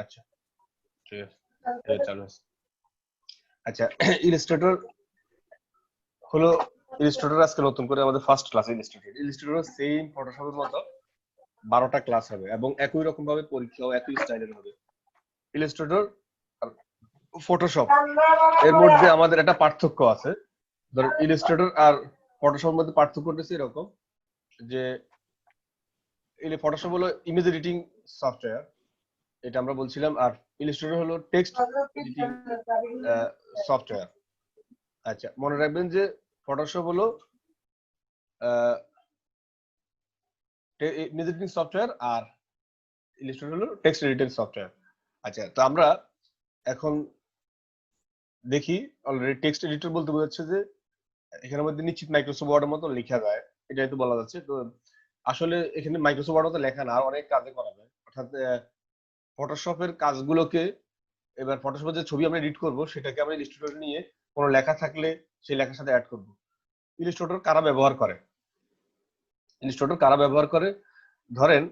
আচ্ছা ঠিক আছে, এটা চালু আছে। আচ্ছা ইলাস্ট্রেটর হলো, ইলাস্ট্রেটর আজকে নতুন করে আমাদের ফার্স্ট ক্লাস ইলাস্ট্রেটর সেম ফটোশপের মতো 12টা ক্লাস হবে এবং একই রকম ভাবে পরীক্ষাও একই স্টাইলের হবে। ইলাস্ট্রেটর আর ফটোশপ এর মধ্যে আমাদের একটা পার্থক্য আছে। ধরুন ইলাস্ট্রেটর আর ফটোশপের মধ্যে পার্থক্য হচ্ছে এরকম যে ফটোশপ হলো ইমেজ এডিটিং সফটওয়্যার, এটা আমরা বলছিলাম, আর ইলাস্ট্রেটর হলো টেক্সট এডিটিং সফটওয়্যার। আচ্ছা মনে রাখবেন যে ফটোশপ হলো ইমেজ এডিটিং সফটওয়্যার আর ইলাস্ট্রেটর হলো টেক্সট এডিটিং সফটওয়্যার। আচ্ছা তো আমরা এখন দেখি, অলরেডি টেক্সট এডিটর বলতে বোঝাচ্ছে যে এখানের মধ্যে নিশ্চিত মাইক্রোসফট ওয়ার্ডের মতো লেখা যায়, এটাই তো বলা যাচ্ছে। তো আসলে এখানে মাইক্রোসফট ওয়ার্ড মতো লেখা না, আর অনেক কাজে করা যায়। অর্থাৎ ফটোশপের কাজগুলোকে এবার ফটোশপে যে ছবি আমরা এডিট করব সেটাকে আমরা ইলাস্ট্রেটরে নিয়ে কোনো লেখা থাকলে সেই লেখার সাথে অ্যাড করব। ইলাস্ট্রেটর কারা ব্যবহার করে? ইলাস্ট্রেটর কারা ব্যবহার করে? ধরেন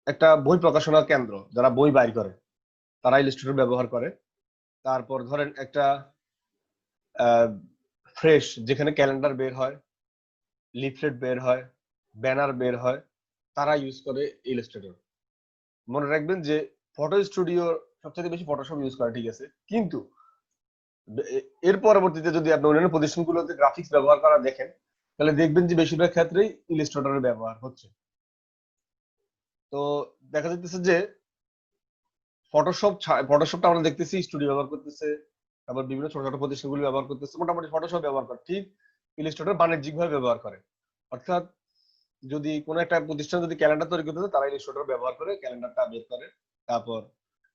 একটা বই প্রকাশনা কেন্দ্র যারা বই বাইর করে তারা ইলাস্ট্রেটর ব্যবহার করে। তারপর ধরেন একটা ফ্রেশ যেখানে ক্যালেন্ডার বের হয়, লিফলেট বের হয়, ব্যানার বের হয়, তারা ইউজ করে ইলাস্ট্রেটর। মনে রাখবেন যে ফটো স্টুডিও সবচেয়ে বেশি ফটোশপ ইউজ করে, ঠিক আছে, কিন্তু এর পরবর্তীতে যদি আপনি অন্যান্য প্রতিষ্ঠানগুলোতে গ্রাফিক্স ব্যবহার করা দেখেন তাহলে দেখবেন যে বেশিরভাগ ক্ষেত্রেই ইলাস্ট্রেটরের ব্যবহার হচ্ছে। তো দেখা যাচ্ছে যে ফটোশপটা আমরা দেখতেছি স্টুডিও ব্যবহার করতেছে, তারপর বিভিন্ন ছোট ছোট প্রতিষ্ঠানগুলো ব্যবহার করতেছে, মোটামুটি ফটোশপ ব্যবহার করে, ঠিক ইলাস্ট্রেটর বাণিজ্যিক ভাবে ব্যবহার করে। অর্থাৎ যদি কোনো একটা প্রতিষ্ঠান যদি ক্যালেন্ডার তৈরি করতে তারা ইলাস্ট্রেটর ব্যবহার করে ক্যালেন্ডারটা বের করে তারপর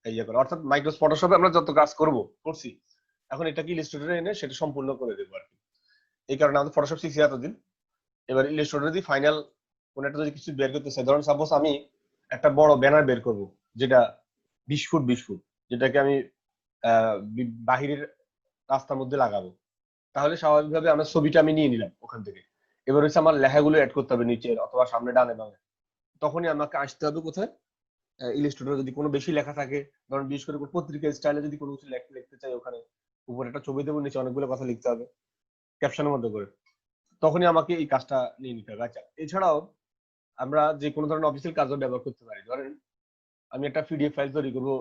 ইয়ে করে। অর্থাৎ মাইক্রোসফট ফটোশপে আমরা যত কাজ করছি এখন এটাকে ইলাস্ট্রেটরে এনে সেটা সম্পূর্ণ করে দেবো আর কি। এই কারণে আমাদের ফটোশপ শিখছি এতদিন। এবার ইলাস্ট্রেটর যদি ফাইনাল কোন একটা যদি কিছু বের করতে চাই, ধরুন সাপোজ আমি একটা বড় ব্যানার বের করব যেটা 20 ফুট, যেটাকে আমি বাহিরের রাস্তার মধ্যে লাগাবো, তাহলে স্বাভাবিকভাবে আমার ছবিটা আমি নিয়ে নিলাম ওখান থেকে। এবার হচ্ছে আমার লেখাগুলো অ্যাড করতে হবে নিচে অথবা সামনে ডানে বামে। তখনই আমাকে আসতে হবে কোথায়? ইলাস্ট্রেটর। যদি কোনো বেশি লেখা থাকে, ধরুন বিশেষ করে পত্রিকার স্টাইলে যদি কোনো কিছু লিখতে চাই, ওখানে উপরে একটা ছবি দেবো, নিচে অনেকগুলো কথা লিখতে হবে ক্যাপশনের মধ্যে করে, তখনই আমাকে এই কাজটা নিয়ে নিতে হবে। আচ্ছা এছাড়াও আমরা যে কোনো ধরনের অফিসিয়াল কাজও ব্যবহার করতে পারি। ধরেন আমি একটা পিডিএফ ফাইল তৈরি করবো,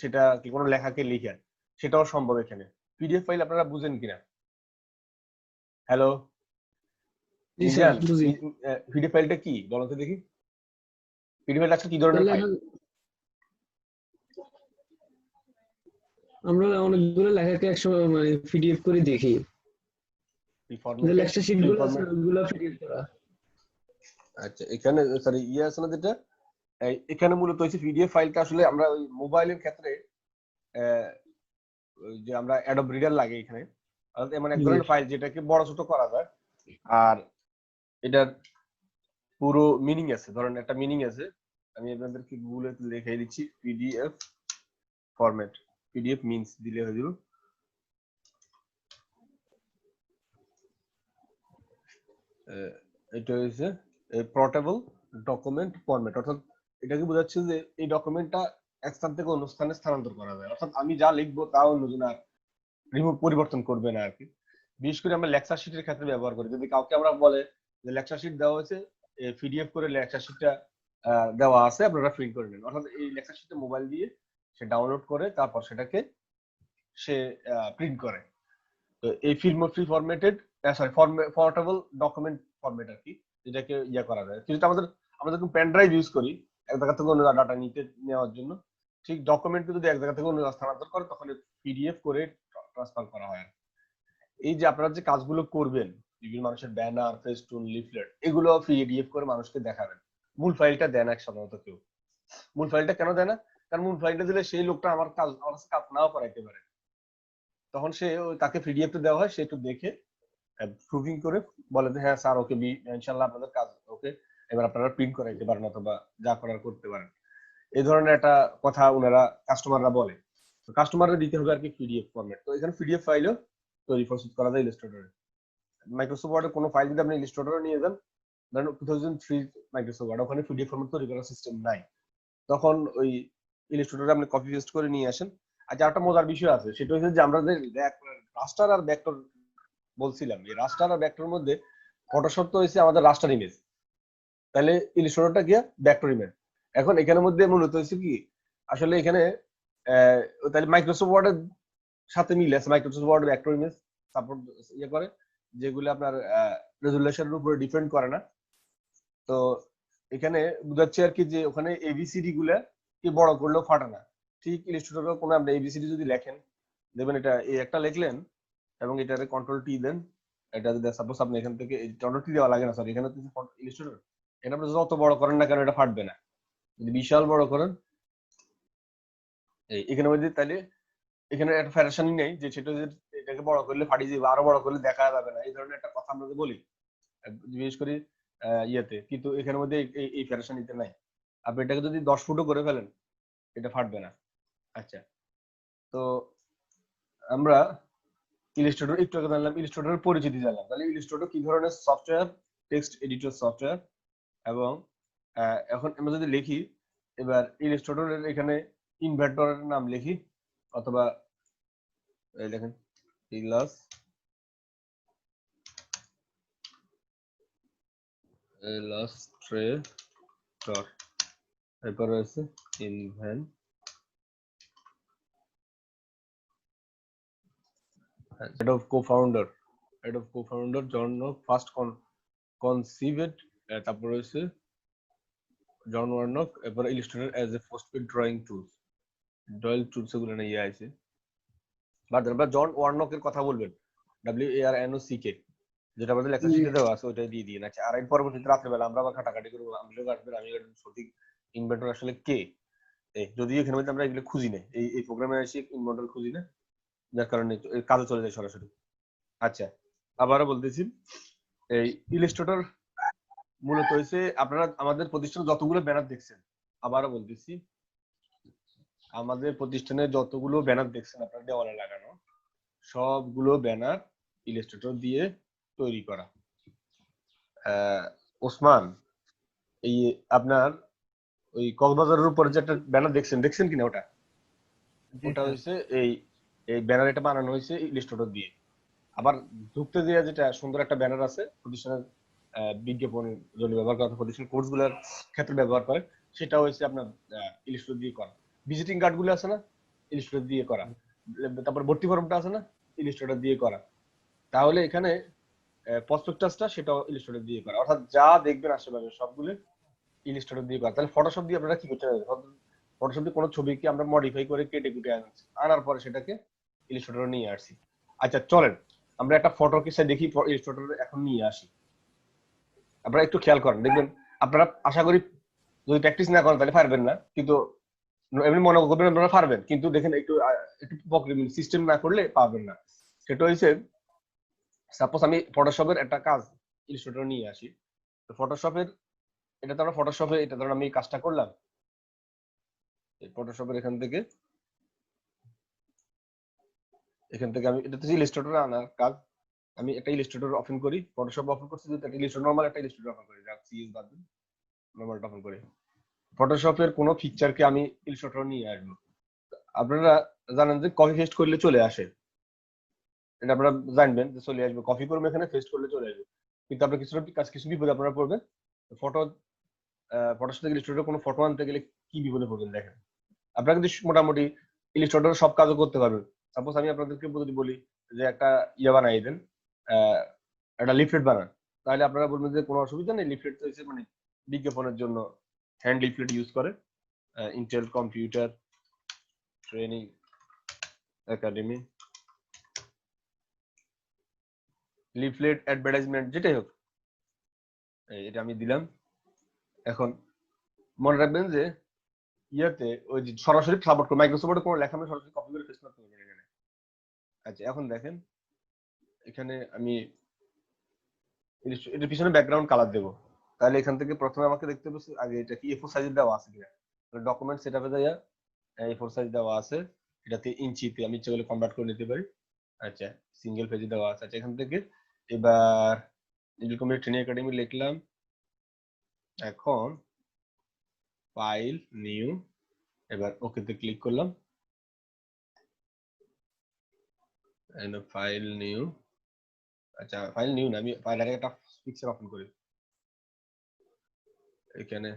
সেটা কি কোনো লেখাকে লিখে, সেটাও সম্ভব এখানে। পিডিএফ ফাইল আপনারা বুঝেন কিনা? হ্যালো জি স্যার মিজান, বুঝি। পিডিএফ ফাইলটা কি বলো তো দেখি? পিডিএফ ফাইল আজকে কি ধরনের ফাইল? আমরা অনেকগুলো লেখাকে একসময় মানে পিডিএফ করে দেখি, কি যে ফরম্যাটে? লেকচার শিট কি গুলো আছে ফরম্যাট? ওইগুলো পিডিএফ করা। আচ্ছা এখানে সরি ইয়ে আছে না যেটা, এখানে মূলত হচ্ছে পিডিএফ ফাইলটা আসলে আমরা ওই মোবাইলের ক্ষেত্রে ওই যে আমরা অ্যাডোব রিডার লাগে এখানে, অর্থাৎ এমন এক জি ধরনের ফাইল যেটাকে বড় ছোট করা যায়। আর এটার পুরো মিনিং আছে, ধরেন একটা মিনিং আছে, আমি আপনাদেরকে গুগলে লিখে দিচ্ছি পিডিএফ ফরম্যাট। পিডিএফ মিনস দিলে হয়ে যাবে। এটা হচ্ছে পোর্টেবল ডকুমেন্ট ফরম্যাট, অর্থাৎ এটাকে বোঝাচ্ছে যে এই ডকুমেন্টটা এক স্থান থেকে অন্য স্থানে স্থানান্তর করা যায়, অর্থাৎ আমি যা লিখবো তা অন্যজন আর রিমুভ পরিবর্তন করবে না আর কি। বিশেষ করে আমরা লেকচার শিটের ক্ষেত্রে ব্যবহার করি। যদি কাউকে আমরা বলে যে লেকচার শিট দেওয়া হয়েছে, পিডিএফ করে লেকচার শিটটা দেওয়া আছে, আপনারা প্রিন্ট করে নেন, অর্থাৎ এই লেকচার শিটটা মোবাইল দিয়ে সে ডাউনলোড করে তারপর সেটাকে সে প্রিন্ট করে। তো এই film free formatted sorry portable document format আর কি, যেটাকে ইয়া করা যায়। কিন্তু আমরা যখন পেন ড্রাইভ ইউজ করি এক জায়গা থেকে অন্য ডাটা নেওয়ার জন্য, ঠিক ডকুমেন্টকে যদি এক জায়গা থেকে অন্য স্থানান্তর করে তখন পিডিএফ করে ট্রান্সফার করা হয়। এই যে আপনারা যে কাজগুলো করবেন, বিভিন্ন মানুষের ব্যানার, ফেস্টুন, লিফলেট, এগুলো পিডিএফ করে মানুষকে দেখাবেন। মূল ফাইলটা দেন এক সাধারণত কেউ। মূল ফাইলটা কেন দেয় না? কারণ মূল ফাইলটা দিলে সেই লোকটা আমার কাছে কাজ নাও করাইতে পারে। তখন সে তাকে পিডিএফটা দেওয়া হয়, সে একটু দেখে প্রুভিং করে বলে যে হ্যাঁ স্যার ওকে ইনশাআল্লাহ আপনাদের কাজ ওকে, এবার আপনারা প্রিন্ট করাইতে পারেন অথবা যা করার করতে পারেন। এই ধরনের একটা কথা ওনারা কাস্টমাররা বলে। কাস্টমাররা দিতে হবে আর কি পিডিএফ ফরম্যাট। তো এখানে পিডিএফ ফাইলও তৈরি প্রসেস করা যায় ইলাস্ট্রেটরে। মাইক্রোসফট ওয়ার্ডে কোনো ফাইল যদি আপনি ইলাস্ট্রেটরে নিয়ে যান, ধরেন 2003 মাইক্রোসফট ওয়ার্ড, ওখানে পিডিএফ ফরম্যাট তৈরি করার সিস্টেম নাই। তখন ওই ইলাস্ট্রেটরে আপনি কপি পেস্ট করে নিয়ে আসেন। আচ্ছা, একটা মজার বিষয় আছে, সেটা হচ্ছে যে আমরা যে রাস্টার আর ভেক্টর বলছিলাম, এই রাস্টার আর ভেক্টরের মধ্যে ফটোশপ তো হয়েছে আমাদের রাস্টার ইমেজ, তাহলে ইলাস্ট্রেটরটা কি ভেক্টর ইমেজ। এখন এখানের মধ্যে মূলত হচ্ছে কি, আসলে এখানে তাহলে মাইক্রোসফট ওয়ার্ডের সাথে মিলে আছে, Microsoft Word vector image support ইয়ে করে, যেগুলো আপনার রেজুলেশনের উপরে ডিপেন্ড করে না। তো এখানে বুঝাচ্ছে আর কি যে ওখানে এবিসিডি গুলা কি বড় করলেও ফাটে না। ঠিক ইলাস্ট্রেটরেও কোনো আপনি এবিসিডি যদি লেখেন, দেখবেন এটা এই একটা লিখলেন এবং এটারে কন্ট্রোল টি দেন, এটা যদি সাপোজ আপনি এখান থেকে কন্ট্রোল টি দেওয়া লাগে না, সরি, এখানে ইলাস্ট্রেটর, এটা আপনি যত বড় করেন না কেন এটা ফাটবে না। যদি বিশাল বড় করেন এখানে মধ্যে, তাহলে এখানে একটা ফ্যাশনই নেই যে সেটা যে এটাকে বড় করলে ফাটি যাবে, আরো বড় করলে দেখা যাবে না, এই ধরনের একটা কথা আমরা বলি বিশেষ করে ইয়েতে, কিন্তু এখানের মধ্যে এই ফ্যাশনিতে নাই। আপনি এটাকে যদি 10 ফুটও করে ফেলেন এটা ফাটবে না। আচ্ছা, তো আমরা ইলাস্ট্রেটর একটু আগে জানলাম, ইলাস্ট্রেটরের পরিচিতি জানলাম। তাহলে ইলাস্ট্রেটর কি ধরনের সফটওয়্যার? Text editor software. এবং এখন আমরা যদি লিখি, এবার ইলাস্ট্রেটরের এখানে ইনভার্টরের নাম লিখি, অথবা এই দেখেন ইলাস্ট্রেটর, এরপর রয়েছে invent, head of co-founder John first conceived, তারপর রয়েছে জন ওয়ার্নক, এরপর Illustrator as a postpaid drawing tools, ডয়েল টুলস এগুলো না ইয়ে আছে। বাট আমরা জন ওয়ার্নকের কথা বলবেন, WARNOCK, যেটা আমাদের লেকচার শিটে দেওয়া আছে ওইটা দিয়ে দিন। আচ্ছা, আর এর পরবর্তীতে রাত্রেবেলা আমরা আবার ঘাটাঘাটি করবো, আপনিও কাটবেন, আমি সঠিক ইনভেন্টর আসলে কে। যদিও এখানে মধ্যে আমরা এগুলো খুঁজি না, এই প্রোগ্রামে এসে ইনভেন্টর খুঁজি না, যার কারণে কাজে চলে যায় সরাসরি। আচ্ছা, আবারও বলতেছি, এই ইলাস্ট্রেটর মূলত হয়েছে, আপনারা আমাদের প্রতিষ্ঠানে যতগুলো ব্যানার দেখছেন, আবারও বলতেছি, আমাদের প্রতিষ্ঠানে যতগুলো ব্যানার দেখছেন আপনার দেওয়ালে লাগানো, সবগুলো ব্যানার ইলাস্ট্রেটর দিয়ে তৈরি করা। ওসমান, এই আপনার ওই কক্সবাজারের উপরে যে একটা ব্যানার দেখছেন কিনা, ওটা হয়েছে এই ব্যানার, এটা বানানো হয়েছে ইলাস্ট্রেটর দিয়ে। আবার ঢুকতে দিয়ে যেটা সুন্দর একটা ব্যানার আছে প্রতিষ্ঠানের বিজ্ঞাপন জন্য ব্যবহার করা, প্রতিষ্ঠান কোর্স গুলোর ক্ষেত্রে ব্যবহার করে, সেটা হয়েছে আপনার ইলাস্ট্রেটর দিয়ে করা। ভিজিটিং কার্ড গুলো আছে না, ইলাস্ট্রেটর দিয়ে করা। তারপর ভর্তি ফর্মটা আছে না, ইলাস্ট্রেটর দিয়ে করা। তাহলে এখানে প্রসপেক্টাসটা সেটাও ইলাস্ট্রেটর দিয়ে করা, অর্থাৎ যা দেখবেন আশেপাশে সবগুলো ইলাস্ট্রেটর দিয়ে করা। তাহলে ফটোশপ দিয়ে আপনারা কি করতে পারবেন? ফটোশপ দিয়ে কোনো ছবিকে আমরা মডিফাই করে কেটে কুটে আনার পরে সেটাকে ইলাস্ট্রেটরে নিয়ে আসছি। আচ্ছা, চলেন আমরা একটা ফটোকে দেখি ইলাস্ট্রেটরে এখন নিয়ে আসি। আপনারা একটু খেয়াল করেন, দেখবেন আপনারা আশা করি যদি প্র্যাকটিস না করেন তাহলে পারবেন না, কিন্তু এমনি মনে করবেন আপনারা পারবেন, কিন্তু দেখেন একটু সিস্টেম না করলে পারবেন না। সেটা হয়েছে, সাপোজ আমি ফটোশপের একটা কাজ ইলাস্ট্রেটরে নিয়ে আসি, তো ফটোশপের এটা তো আমরা ফটোশপে, এটা ধরুন আমি কাজটা করলাম ফটোশপের এখান থেকে আমি এটা তো ইলাস্ট্রেটরে আনার কাজ, আমি একটা ইলাস্ট্রেটর ওপেন করি, ফটোশপ ওপেন করছি, যদি একটা ইলাস্ট্রেটর নরমাল একটা ইলাস্ট্রেটর ওপেন করি, যা সিএস বাদ দিন, নরমালটা ওপেন করি, ফটোশপের কোনো পিকচারকে আমি ইলাস্ট্রেটর নিয়ে আসবো। আপনারা জানেন যে কপি পেস্ট করলে চলে আসে, এটা আপনারা জানবেন যে চলে আসবে, কপি করবেন এখানে, পেস্ট করলে চলে আসবে। কিন্তু আপনার কিছু বিপদে আপনারা পড়বেন। ফটোশপ থেকে ইলাস্ট্রেটর কোনো ফটো আনতে গেলে কি বিপদে পড়বেন দেখেন। আপনারা কিন্তু মোটামুটি ইলাস্ট্রেটর সব কাজও করতে পারবেন। সাপোজ আমি আপনাদেরকে যদি বলি যে একটা ইয়ে বানাই দেন, একটা লিফলেট বানান, তাহলে আপনারা বলবেন যে কোনো অসুবিধা নেই, লিফলেট তো মানে বিজ্ঞাপনের জন্য হ্যান্ড লিফলেট ইউজ করে Intel computer training academy, leaflet advertisement যেটাই হোক, এটা আমি দিলাম। এখন মনে রাখবেন যে ইয়াতে ওই যে সরাসরি সাপোর্ট করে মাইক্রোসফটে কোনো লেখা আমি সরাসরি কপি করে পেস্ট করতে পারবেন এখানে। আচ্ছা, এখন দেখেন এখানে আমি এটার পিছনে ব্যাকগ্রাউন্ড কালার দেবো, তাহলে এখান থেকে প্রথমে আমাকে দেখতে হবে আগে এটা কি A4 সাইজের দেওয়া আছে কিনা। ডকুমেন্ট সেটআপে যাইয়া A4 সাইজ দেওয়া আছে, এটাতে ইঞ্চিতে আমি ইচ্ছে করলে কনভার্ট করে নিতে পারি। আচ্ছা, সিঙ্গেল পেজে দেওয়া আছে। আচ্ছা, এখান থেকে এবার ডিজিটাল কমিউনিটি ট্রেনিং একাডেমি লিখলাম। এখন ফাইল নিউ, এবার ওকেতে ক্লিক করলাম। ফাইল নিউ, আচ্ছা ফাইল নিউ না, আমি ফাইলের একটা পিকচার ওপেন করি। এখানে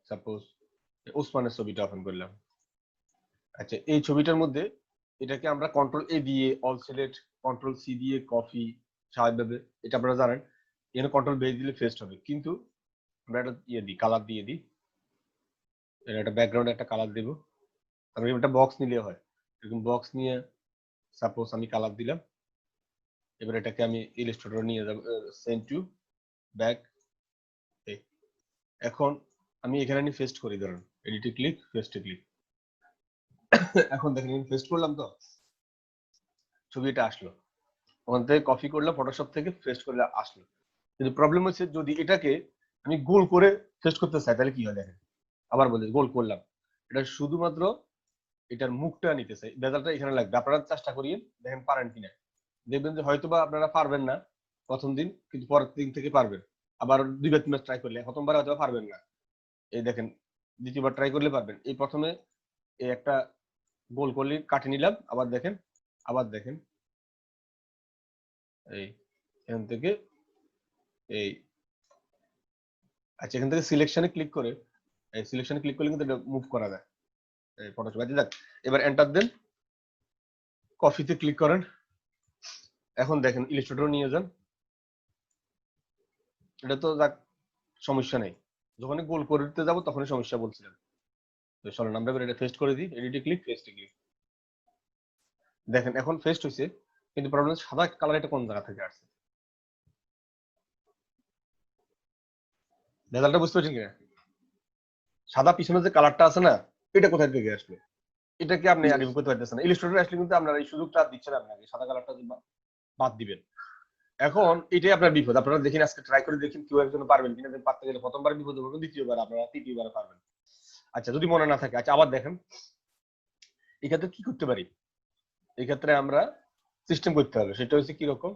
সাপোজ ওসমানের ছবিটা ওপেন করলাম। আচ্ছা এই ছবিটার মধ্যে এটাকে আমরা কন্ট্রোল এ দিয়ে অল সিলেক্ট, কন্ট্রোল সি দিয়ে কপি, স্বাভাবিকভাবে এটা আপনারা জানেন। এখানে কন্ট্রোল বেস দিলে ফেস্ট হবে, কিন্তু আমরা একটা ইয়ে দিই, কালার দিয়ে দিই। একটা ব্যাকগ্রাউন্ডে একটা কালার দেবো। আমি একটা বক্স নিলে হয়, এরকম বক্স নিয়ে সাপোজ আমি কালার দিলাম। এবার এটাকে আমি ইলাস্ট্রেটর নিয়ে যাব, সেন্ড টু ব্যাক। এখন আমি এখানে নিয়ে পেস্ট করি, ধরুন এডিটে ক্লিক, পেস্টে ক্লিক। এখন দেখেন আমি পেস্ট করলাম, তো ছবিটা আসলো। ওখান থেকে কপি করলাম ফটোশপ থেকে, পেস্ট করলে আসলো। কিন্তু প্রবলেম হচ্ছে যদি এটাকে আমি গোল করে পেস্ট করতে চাই তাহলে কি হয় দেখেন। আবার বলি গোল করলাম, এটা শুধুমাত্র এটার মুখটা নিতে চাই, বেজালটা এখানে লাগবে। আপনারা চেষ্টা করিয়ে দেখেন পারেন কিনা, দেখবেন যে হয়তোবা আপনারা পারবেন না প্রথম দিন, কিন্তু পরের দিন থেকে পারবেন। আবার 2-3 বার ট্রাই করলে, প্রথমবার হয়তো পারবেন না, এই দেখেন দ্বিতীয়বার ট্রাই করলে পারবেন। এই প্রথমে এই একটা গোল করলে কাটে নিলাম, আবার দেখেন, আবার দেখেন এই এখান থেকে এই, আচ্ছা এখান থেকে সিলেকশনে ক্লিক করে, এই সিলেকশনে ক্লিক করলে কিন্তু এটা মুভ করা যায় এই ফটোশপ। আচ্ছা যাক, এবার এন্টার দেন, কপিতে ক্লিক করেন। এখন দেখেন ইলাস্ট্রেটর নিয়ে যান। এটা তো যাক সমস্যা নেই, যখনই গোল করতে যাব তখনই সমস্যা বলছিলাম। তো চলেন আমরা এবার এটা পেস্ট করে দিই, এডিটে ক্লিক, পেস্টে ক্লিক। দেখেন এখন পেস্ট হয়েছে, কিন্তু প্রবলেম সাদা কালার এটা কোন জায়গা থেকে আসছে, রেজাল্টটা বুঝতে পারছেন কিনা? সাদা পিছনে যে কালারটা আছে না, এটা কোথায় থেকে আসবে? এটা কি আপনি রিমুভ করতে পারতেছেন না। ইলাস্ট্রেটর আসলে কিন্তু আপনার এই সুযোগটা দিচ্ছেন আপনাকে, সাদা কালারটা বাদ দিবেন। এখন এটাই আপনার বিপদ। আপনারা দেখেন আজকে ট্রাই করে দেখেন কেউ একজন পারবেন কিনা, পারতে গেলে প্রথমবার বিপদে পড়বেন, দ্বিতীয়বার আপনারা তৃতীয়বার পারবেন। আচ্ছা যদি মনে না থাকে, আচ্ছা আবার দেখেন এক্ষেত্রে কি করতে পারি। এক্ষেত্রে আমরা সিস্টেম করতে হবে, সেটা হচ্ছে কি রকম,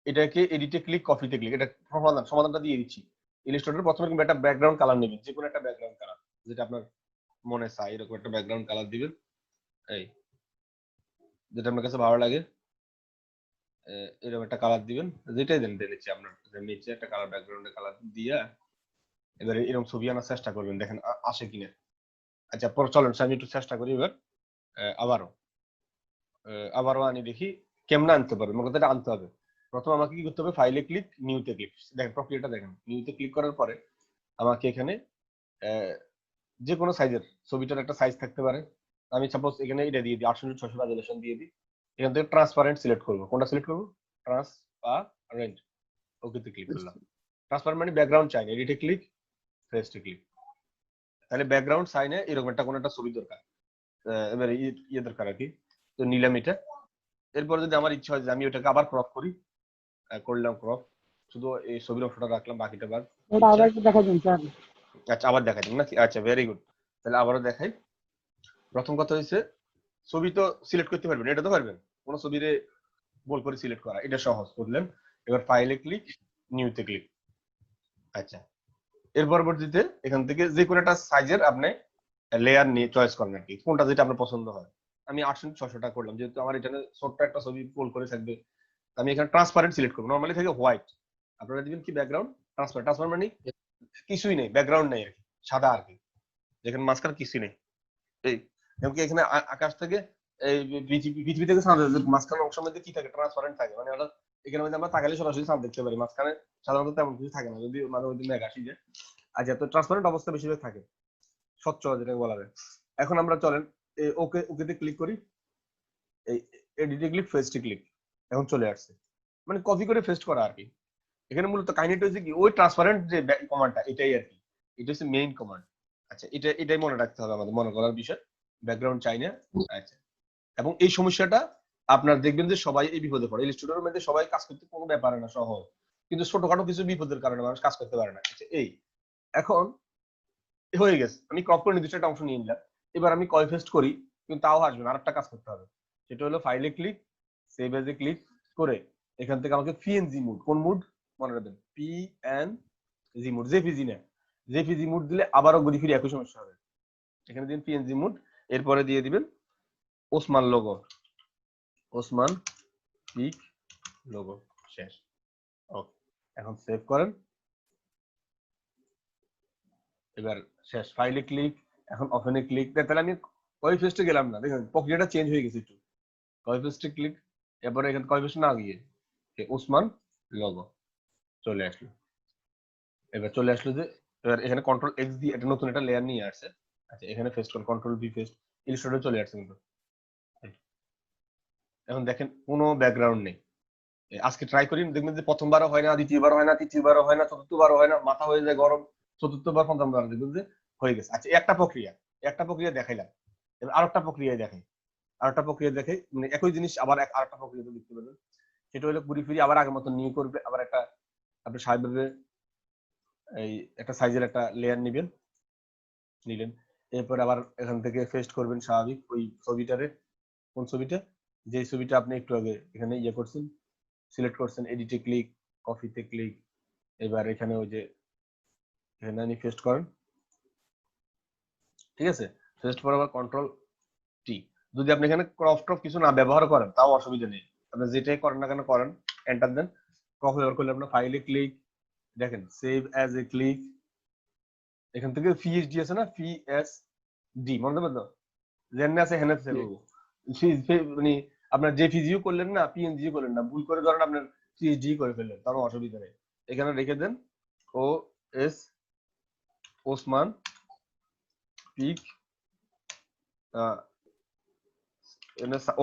এটাকে এডিটে ক্লিক, কপিতে ক্লিক, এটা সমাধানটা দিয়ে দিচ্ছি। ইলাস্ট্রেটর প্রথমে কিন্তু একটা ব্যাকগ্রাউন্ড কালার নেবেন, যে কোনো একটা ব্যাকগ্রাউন্ড কালার যেটা আপনার মনে চাই, এরকম একটা ব্যাকগ্রাউন্ড কালার দিবেন, এই যেটা আপনার কাছে ভালো লাগে। এরকম একটা কালার দিবেন, যেটাই দেন দিচ্ছি আপনার নিচে একটা কালার, ব্যাকগ্রাউন্ডে কালার দিয়া এবারে এরকম ছবি আনার চেষ্টা করবেন, দেখেন আসে কিনা। আচ্ছা পর চলেন আমি একটু চেষ্টা করি এবার। আবারও আবারও আনি, দেখি কেমনে আনতে পারবে। আমার কথাটা আনতে হবে, প্রথম আমাকে কি করতে হবে, ফাইলে ক্লিক, নিউতে ক্লিক। দেখেন প্রক্রিয়াটা দেখেন, নিউতে ক্লিক করার পরে আমাকে এখানে যে কোনো সাইজের ছবিটার একটা সাইজ থাকতে পারে। আমি সাপোজ এখানে এটা দিয়ে দিই, 800-600 রেজোলিউশন দিয়ে দিই। এখান থেকে ট্রান্সপারেন্ট সিলেক্ট করবো, কোনটা সিলেক্ট করবো, ট্রান্সপারেন্ট, ওকেতে ক্লিক করলাম। ট্রান্সপারেন্ট মানে ব্যাকগ্রাউন্ড চাই না, এডিটে ক্লিক, ফেস্টে ক্লিক। তাহলে ব্যাকগ্রাউন্ড সাইনে এরকম একটা কোনো একটা ছবি দরকার, এবার ইয়ে দরকার আর কি, তো নিলাম এটা। এরপর যদি আমার ইচ্ছা হয় যে আমি ওটাকে আবার ক্রপ করি, করলাম ক্রপ, শুধু এই ছবির অংশটা রাখলাম, বাকিটা বাদ। আচ্ছা আবার দেখাই দিন না, আচ্ছা ভেরি গুড। তাহলে আবারও দেখাই। প্রথম কথা হচ্ছে ছবি তো সিলেক্ট করতে পারবেন, এটা তো পারবেন, কোনো ছবিরে গোল করে সিলেক্ট করা, এটা সহজ করলেন। এবার ফাইলে ক্লিক, নিউতে ক্লিক। আচ্ছা এর পরবর্তীতে এখান থেকে যে কোনো একটা সাইজের আপনি লেয়ার নিয়ে চয়েস করেন আর কি, কোনটা যেটা আপনার পছন্দ হয়। আমি 800-600 করলাম, যেহেতু আমার এখানে ছোট্ট একটা ছবি গোল করে থাকবে। আমি এখানে ট্রান্সপারেন্ট সিলেক্ট করবো, নর্মালি থাকে হোয়াইট, আপনারা দিবেন কি ব্যাকগ্রাউন্ড ট্রান্সপারেন্ট। ট্রান্সপারেন্ট মানে কিছুই নেই, ব্যাকগ্রাউন্ড নেই আর কি, সাদা আর কি, যেখানে মাঝখানে কিছুই নেই। এই এমনকি এখানে আকাশ থেকে এই পৃথিবী থেকে চাঁদ, মাঝখানে অংশের মধ্যে কি থাকে, ট্রান্সপারেন্ট থাকে, মানে ওটা এখানে মধ্যে আমরা তাকালে সরাসরি চাঁদ দেখতে পারি, মাঝখানে সাধারণত তেমন কিছু থাকে না, যদি মাঝে মধ্যে মেঘ আসি যায়। আচ্ছা তো ট্রান্সপারেন্ট অবস্থা বেশিরভাগ থাকে, স্বচ্ছ যেটাকে বলা যায়। এখন আমরা চলেন ওকে, ওকেতে ক্লিক করি, এই এডিটে ক্লিক, পেস্টে ক্লিক। এখন চলে আসছে, মানে কপি করে পেস্ট করা আর কি। এখানে মূলত কাহিনীটা হচ্ছে কি, ওই ট্রান্সপারেন্ট যে কমান্ডটা, এটাই আর কি, এটা হচ্ছে মেইন কমান্ড। আচ্ছা এটাই মনে রাখতে হবে আমাদের, মনে করার বিষয়, ব্যাকগ্রাউন্ড চাই না। আচ্ছা এবং এই সমস্যাটা আপনার দেখবেন যে সবাই এই বিপদে পড়ে, ইলাস্ট্রেটরের মধ্যে সবাই কাজ করতে কোনো ব্যাপার না, সহজ, কিন্তু ছোটখাটো কিছু বিপদের কারণে মানুষ কাজ করতে পারে না। আচ্ছা এই এখন হয়ে গেছে, আমি ক্রপ করে নির্দিষ্ট একটা অংশ নিয়ে নিলাম। এবার আমি কপি পেস্ট করি, কিন্তু তাও আসবে না, আরেকটা কাজ করতে হবে। সেটা হলো ফাইলে ক্লিক, সেভ এজে ক্লিক করে এখান থেকে আমাকে পিএনজি মুড, কোন মুড মনে রাখবেন, পিএনজি মুড, জেপিজি না, জেপিজি মুড দিলে আবারও ঘুরি ফিরে একই সমস্যা হবে। এখানে দিন পিএনজি মুড, এরপরে দিয়ে দিবেন ওসমান লোগো, ওসমান পিক লোগো, শেষ। ওকে, এখন সেভ করেন। এবার শেষ, ফাইলে ক্লিক, এখন ওপেনে ক্লিক। তাহলে আমি কপি পেস্টে গেলাম না, দেখেন প্রক্রিয়াটা চেঞ্জ হয়ে গেছে একটু। কপি পেস্টে ক্লিক, এরপরে এখানে কপি পেস্ট না গিয়ে ওসমান লোগো চলে আসলো। এবার চলে আসলো যে এবার এখানে কন্ট্রোল এক্স দিয়ে একটা নতুন একটা লেয়ার নিয়ে আসছে। আচ্ছা, এখানে পেস্ট করুন, কন্ট্রোল ভি পেস্ট, ইলাস্ট্রেটর চলে আসছে কিন্তু। এখন দেখেন কোনো ব্যাকগ্রাউন্ড নেই। আজকে ট্রাই করি, দেখবেন যে প্রথমবারও হয় না, দ্বিতীয়বারও হয় না, তৃতীয়বারও হয় না, চতুর্থবারও হয় না, মাথা হয়ে যায় গরম। চতুর্থবার পঞ্চমবার দেখবেন যে হয়ে গেছে। আচ্ছা, একটা প্রক্রিয়া দেখাইলাম। এবার আরেকটা প্রক্রিয়া দেখাই, মানে একই জিনিস আবার আরেকটা প্রক্রিয়াতে দেখতে পাবেন। সেটা হলো ঘুরি ফিরি আবার আগের মতো নিয়ে করবে, আবার একটা আপনি স্বাভাবিকভাবে এই একটা সাইজের একটা লেয়ার নিলেন, এরপর আবার এখান থেকে পেস্ট করবেন স্বাভাবিক ওই ছবিটারে। কোন ছবিটা? যে ছবিটা আপনি একটু আগে এখানে ইয়ে করছেন, সিলেক্ট করছেন, এডিটে ক্লিক, কপিতে ক্লিক, এবার এখানে ওই যে এখানে আপনি পেস্ট করেন। ঠিক আছে, পেস্ট করার পর কন্ট্রোল টি। যদি আপনি এখানে ক্রপ টপ কিছু না ব্যবহার করেন তাও অসুবিধা নেই, আপনি যেটাই করেন না কেন করেন, এন্টার দেন। ক্রপ ব্যবহার করলে আপনার ফাইলে ক্লিক, দেখেন সেভ অ্যাজ এ ক্লিক, এখান থেকে পিএইচডি আছে না, পিএসডি মনে থাকবে তো, যেন আছে হেনে সেভ হবো। মানে আপনার জেপিজিও করলেন না, পিএনজিও করলেন না, ভুল করে ধরেন আপনার পিএইচডি করে ফেললেন, তারও অসুবিধা নেই। এখানে রেখে দেন ও এস ওসমান পিক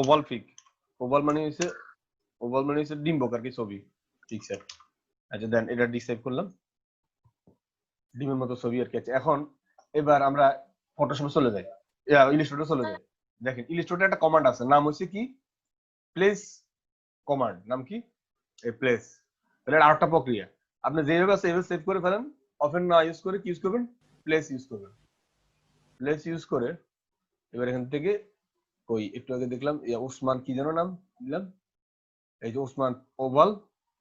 ওভাল পিক। ওভাল মানে হচ্ছে ডিম্বক আর কি, ছবি পিকচার। আচ্ছা দেন এটা ডিসেভ করলাম, ডিমের মতো ছবি আর কি। আছে এখন এবার আমরা ফটোশপে চলে যাই, ইলাস্ট্রেটরে চলে যাই। দেখেন ইলাস্ট্রেটরে একটা কমান্ড আছে, নাম হচ্ছে কি প্লেস কমান্ড, নাম কি প্লেস। তাহলে আরেকটা প্রক্রিয়া, আপনি যেভাবে আছে এভাবে সেভ করে ফেলেন, ওপেন না ইউজ করে কি ইউজ করবেন, প্লেস ইউজ করবেন। প্লেস ইউজ করে এবার এখান থেকে কই একটু আগে দেখলাম ওসমান কি যেন নাম দিলাম, এই যে ওসমান ওভাল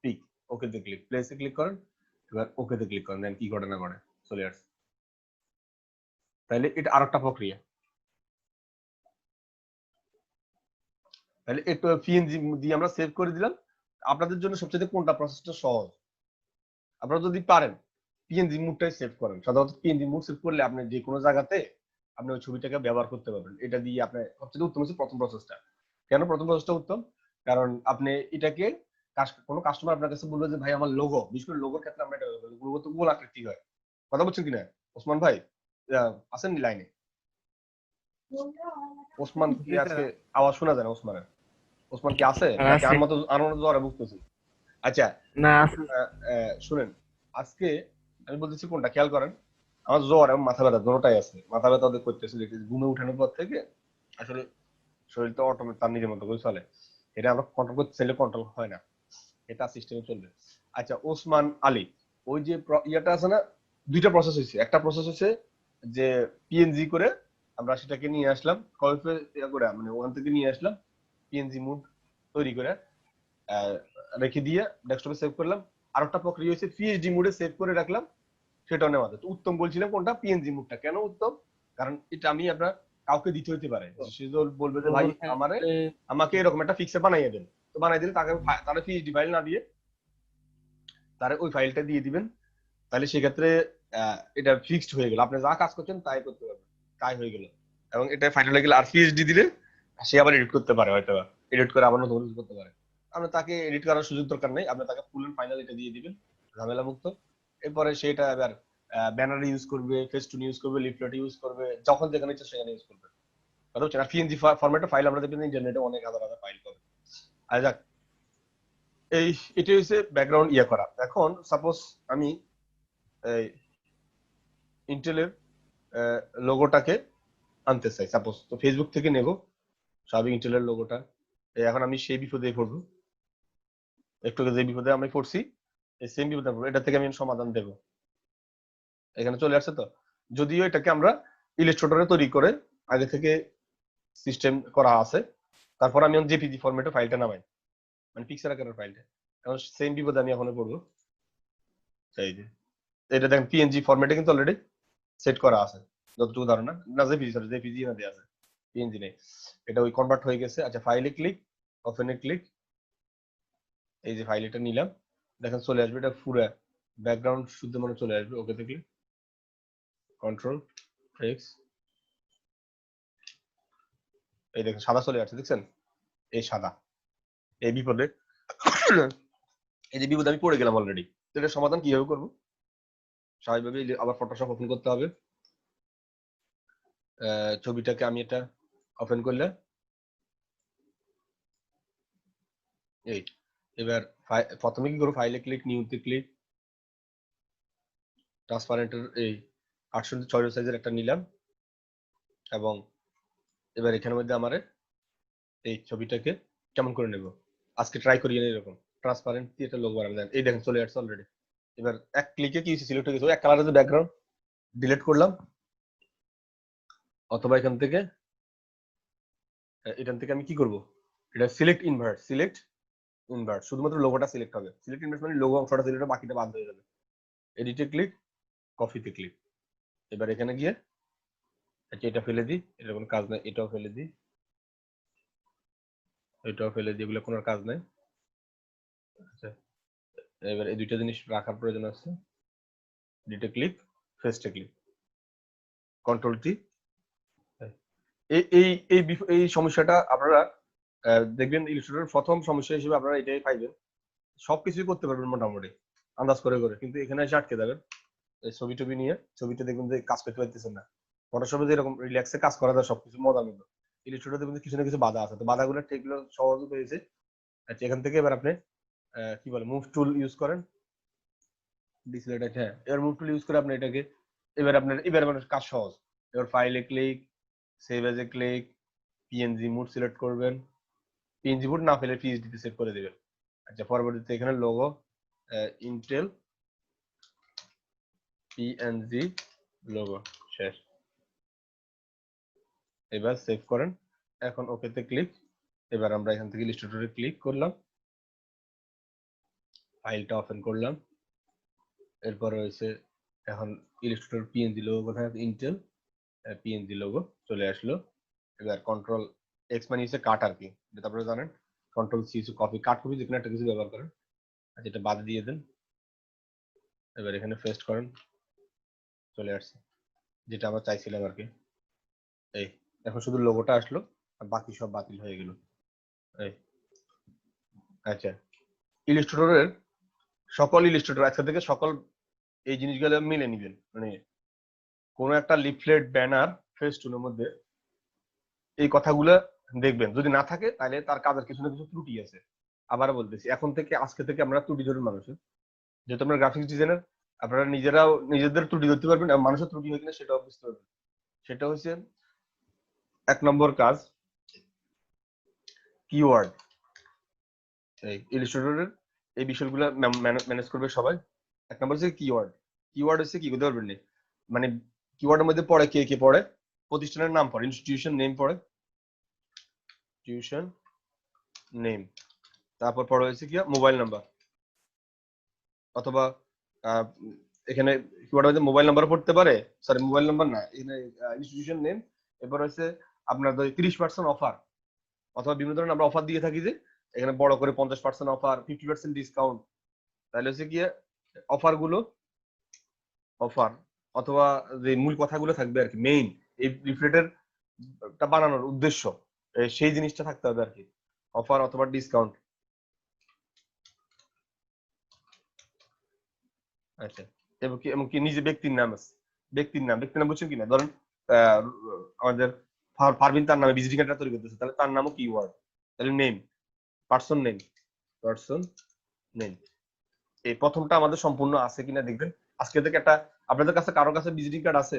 পিক, ওকেতে ক্লিক, প্লেসে ক্লিক করেন, এবার ওকেতে ক্লিক করেন, দেন কি ঘটে না ঘটে চলে আসছে। তাহলে এটা আরেকটা প্রক্রিয়া। তাহলে একটু পিএনজি দিয়ে আমরা সেভ করে দিলাম। আপনাদের জন্য সবচেয়ে কোনটা প্রসেসটা সহজ, আপনারা যদি পারেন পিএনজি মুডটাই সেভ করেন। সাধারণত পিএনজি মুড সেভ করলে আপনি যে কোনো জায়গাতে আপনি ওই ছবিটাকে ব্যবহার করতে পারবেন। এটা দিয়ে আপনি সবচেয়ে উত্তম হচ্ছে প্রথম প্রসেসটা। কেন প্রথম প্রসেসটা উত্তম? কারণ আপনি এটাকে কোনো কাস্টমার আপনার কাছে বলবে যে ভাই আমার লোগো, বিশেষ করে লোগোর ক্ষেত্রে আমরা এটা লোগো তো গোল আকৃতি হয়। কথা বলছেন কিনা ওসমান ভাই? আছেন লাইনে? ওসমান কি আজকে আওয়াজ শোনা যায় না ওসমানের? ওসমান কি আছে নাকি আমার মতো জ্বরে ভুগতেছি? আচ্ছা না, শুনেন, আজকে আমি বলতেছি কোনটা খেয়াল করেন, আমার জ্বর এবং মাথা ব্যথা দুটোটাই আছে। মাথা ব্যথা ওদের করতেছে, দেখতেছি ঘুমে উঠানোর পর থেকে আসলে শরীর তো অটোমেটিক তার নিজের মতো করে চলে, এটা আমরা কন্ট্রোল করতে চাইলে কন্ট্রোল হয় না, এটা সিস্টেমে চলবে। আচ্ছা, ওসমান আলী ওই যে ইয়াটা আছে না, দুইটা প্রসেস হয়েছে। একটা প্রসেস হচ্ছে যে পিএনজি করে আমরা সেটাকে নিয়ে আসলাম, কয়েফে করে মানে ওখান থেকে নিয়ে আসলাম পিএনজি মুড তৈরি করে রেখে দিয়ে ডেস্কটপে সেভ করলাম। আর একটা প্রক্রিয়া হচ্ছে পিএইচডি মুডে সেভ করে রাখলাম, সেটাও নেওয়া যায়। তো উত্তম বলছিলাম কোনটা, পিএনজি মুডটা। কেন উত্তম? কারণ এটা আমি আপনার কাউকে দিতে হইতে পারে, সে বলবে যে ভাই আমাকে এরকম একটা পিকচার বানাইয়ে দেন, তো বানাই দিলে তাকে তারা পিএইচডি ফাইল না দিয়ে তারা ওই ফাইলটা দিয়ে দিবেন। তাহলে সেক্ষেত্রে এটা ফিক্সড হয়ে গেল, আপনি যা কাজ করছেন তাই করতে পারবেন, তাই হয়ে গেল। এবং এটা ফাইনাল হয়ে গেলে আর পিএইচডি দিলে সে আবার এডিট করতে পারে, হয়তো এডিট করে আবার নতুন কিছু করতে পারে। আপনি তাকে এডিট করার সুযোগ দরকার নেই, আপনি তাকে ফুল এন্ড ফাইনাল এটা দিয়ে দিবেন, ঝামেলা মুক্ত। এরপরে সেটা এবার ব্যানার ইউজ করবে, ফেস্টুন ইউজ করবে, লিফলেট ইউজ করবে, যখন যেখানে ইচ্ছা সেখানে ইউজ করবে। কথা হচ্ছে না, পিএনজি ফরম্যাটে ফাইল আমরা দেখবেন ইন্টারনেটে অনেক হাজার হাজার ফাইল পাবেন। আর যাক, এই এটা হচ্ছে ব্যাকগ্রাউন্ড ইয়ে করা। এখন সাপোজ আমি এই ইন্টেলের লোগোটাকে আনতে চাই, সাপোজ তো ফেসবুক থেকে নেব স্বাভাবিক ইন্টেলের লোগোটা। এখন আমি সেই বিপদে পড়বো, একটু যে বিপদে আমি পড়ছি এই সেম বিপদে পড়বো, এটা থেকে আমি সমাধান দেব। এখানে চলে আসছে তো, যদিও এটাকে আমরা ইলাস্ট্রেটরে তৈরি করে আগে থেকে সিস্টেম করা আছে, তারপর আমি জেপিজি ফরম্যাটে ফাইলটা নামাই, মানে পিকচার আকারের ফাইলটা। এখন সেম বিপদে আমি এখন পড়বো, এই যে এটা দেখেন পিএনজি ফরম্যাটে কিন্তু অলরেডি সেট করা আছে, যতটুকু ধারণা না জেপিজি না দেয়া আছে, পিএনজি নেই, এটা ওই কনভার্ট হয়ে গেছে। আচ্ছা ফাইলে ক্লিক, ওপেনে ক্লিক, এই যে ফাইল এটা নিলাম, দেখেন চলে আসবে, এটা পুরো ব্যাকগ্রাউন্ড শুদ্ধ মনে চলে আসবে। ওকে তে ক্লিক, কন্ট্রোল এক্স, এই দেখেন সাদা চলে আসছে, দেখছেন এই সাদা, এই বিপদে এই যে বিপদে আমি পড়ে গেলাম অলরেডি। তো এটার সমাধান কিভাবে করবো? স্বাভাবিকভাবে আবার ফটোশপ ওপেন করতে হবে, ছবিটাকে আমি এটা ওপেন করলে এই, এবার প্রথমে কি করবো, ফাইলে ক্লিক, নিউতে ক্লিক, ট্রান্সপারেন্টের এই 806 সাইজের একটা নিলাম, এবং এবার এখানের মধ্যে আমার এই ছবিটাকে কেমন করে নেব, আজকে ট্রাই করিয়ে নেই, এরকম ট্রান্সপারেন্ট দিয়ে একটা লোগো বানাবেন। এই দেখেন চলে আসছে অলরেডি। এবার এক ক্লিকে কি সিলেক্ট হয়ে গেছে, এক কালারের যে ব্যাকগ্রাউন্ড ডিলিট করলাম, অথবা এখান থেকে আমি কি করব, এটা সিলেক্ট ইনভার্ট, শুধুমাত্র লোগোটা সিলেক্ট হবে। সিলেক্ট ইনভার্ট মানে লোগো অংশটা সিলেক্ট হবে, বাকিটা বাদ হয়ে যাবে। এডিটে ক্লিক, কপিতে ক্লিক, এবার এখানে গিয়ে আচ্ছা এটা ফেলে দিই, এটার কোনো কাজ নাই, এটাও ফেলে দিই, এটাও ফেলে দিই, এগুলো কোনো কাজ নাই। আচ্ছা এবার এই দুইটা জিনিস রাখার প্রয়োজন আছে। এডিটে ক্লিক, ফেস্টে ক্লিক, কন্ট্রোল টি। এই এই এই এই সমস্যাটা আপনারা দেখবেন ইলাস্ট্রেটর প্রথম সমস্যা হিসেবে আপনারা এটাই পাইবেন, সবকিছুই করতে পারবেন মোটামুটি আন্দাজ করে করে, কিন্তু এখানে এসে আটকে যাবেন। এই ছবি টবি নিয়ে ছবিটা দেখবেন যে কাজ করতে পারতেছেন না। ফটোশপে যে এরকম রিল্যাক্সে কাজ করা যায় সবকিছু মজার মতো, ইলাস্ট্রেটর দেখবেন যে কিছু না কিছু বাধা আছে, তো বাধাগুলো ঠিকগুলো সহজ হয়েছে। আচ্ছা এখান থেকে এবার আপনি কি বলে মুভ টুল ইউজ করেন, ডিসপ্লেটা, হ্যাঁ এবার মুভ টুল ইউজ করে আপনি এটাকে এবার আপনার কাজ সহজ। এবার ফাইলে click, save as a click, PNG mode select করবেন, পিএনজি মোড না ফেলে পিএইচডি তে সেভ করে দিবেন। আচ্ছা পরবর্তীতে এখানে লোগো ইন্টেল পিএনজি লোগো শেষ, এবার সেভ করেন, এখন ওকে তে ক্লিক। এবার আমরা এখান থেকে ইলাস্ট্রেটরে ক্লিক করলাম, ফাইলটা ওপেন করলাম, এরপর রয়েছে এখন ইলাস্ট্রেটর পিএনজি লোগো, কোথায় ইন্টেল পিএনজি লোগো চলে আসলো। এবার কন্ট্রোল এক্স মানে হচ্ছে কাট আর কি, যেটা আপনারা জানেন, control C copy, cut copy যেখানে একটা কিছু ব্যবহার করেন। আচ্ছা এটা বাদ দিয়ে দেন, এবার এখানে পেস্ট করেন, চলে আসছে যেটা আমরা চাইছিলাম আর কি। এই এখন শুধু লোগোটা আসলো আর বাকি সব বাতিল হয়ে গেল। এই আচ্ছা ইলাস্ট্রেটরের সকল ইলাস্ট্রেটর আজকে থেকে সকল এই জিনিসগুলো মিলে নিবেন, মানে কোনো একটা লিফলেট, ব্যানার, ফেস্টুনের মধ্যে এই কথাগুলো দেখবেন, যদি না থাকে তাহলে তার কাজের কিছু না কিছু ত্রুটি আছে। আবার বলতেছি, এখন থেকে আজকে থেকে আমরা ত্রুটি ধরুন মানুষের, যেহেতু আমরা গ্রাফিক্স ডিজাইনার, আপনারা নিজেরাও নিজেদের ত্রুটি ধরতে পারবেন, আর মানুষের ত্রুটি হয় কিনা সেটাও বুঝতে পারবেন। সেটা হচ্ছে 1 নম্বর কাজ, কিওয়ার্ড। এই ইলাস্ট্রেটরের এই বিষয়গুলো ম্যানেজ করবে সবাই। 1 নম্বর হচ্ছে কিওয়ার্ড। কিওয়ার্ড হচ্ছে কি করতে পারবেন, মানে কিওয়ার্ডের মধ্যে পড়ে কে কে পড়ে, প্রতিষ্ঠানের নাম পড়ে, ইনস্টিটিউশন নেম পড়ে, ইনস্টিটিউশন নেম, তারপর পড়ে হচ্ছে কি মোবাইল নাম্বার, অথবা এখানে কিওয়ার্ডের মধ্যে মোবাইল নাম্বার পড়তে পারে, সরি মোবাইল নাম্বার না, এখানে ইনস্টিটিউশন নেম। এরপর হচ্ছে আপনার 30% অফার, অথবা বিভিন্ন ধরনের আমরা অফার দিয়ে থাকি, যে এখানে বড় করে 50% অফার, 50% ডিসকাউন্ট, তাহলে হচ্ছে কি অফার গুলো, অফার অথবা যে মূল কথাগুলো থাকবে আর কি, মেইন এই লিফলেটের বানানোর উদ্দেশ্য, সেই জিনিসটা থাকতে হবে আর কি, অফার অথবা ডিসকাউন্ট। আচ্ছা এমনকি নিজে ব্যক্তির নাম আছে, ব্যক্তির নাম বুঝছেন কিনা, ধরেন আমাদের পারভিন তার নামে ভিজিটিং কার্ডটা তৈরি করতেছে, তাহলে তার নামও কিওয়ার্ড, তাহলে নেম, পার্সন নেম, এই প্রথমটা আমাদের সম্পূর্ণ আছে কিনা দেখবেন। আজকে থেকে একটা, আপনাদের কাছে কারোর কাছে ভিজিটিং কার্ড আছে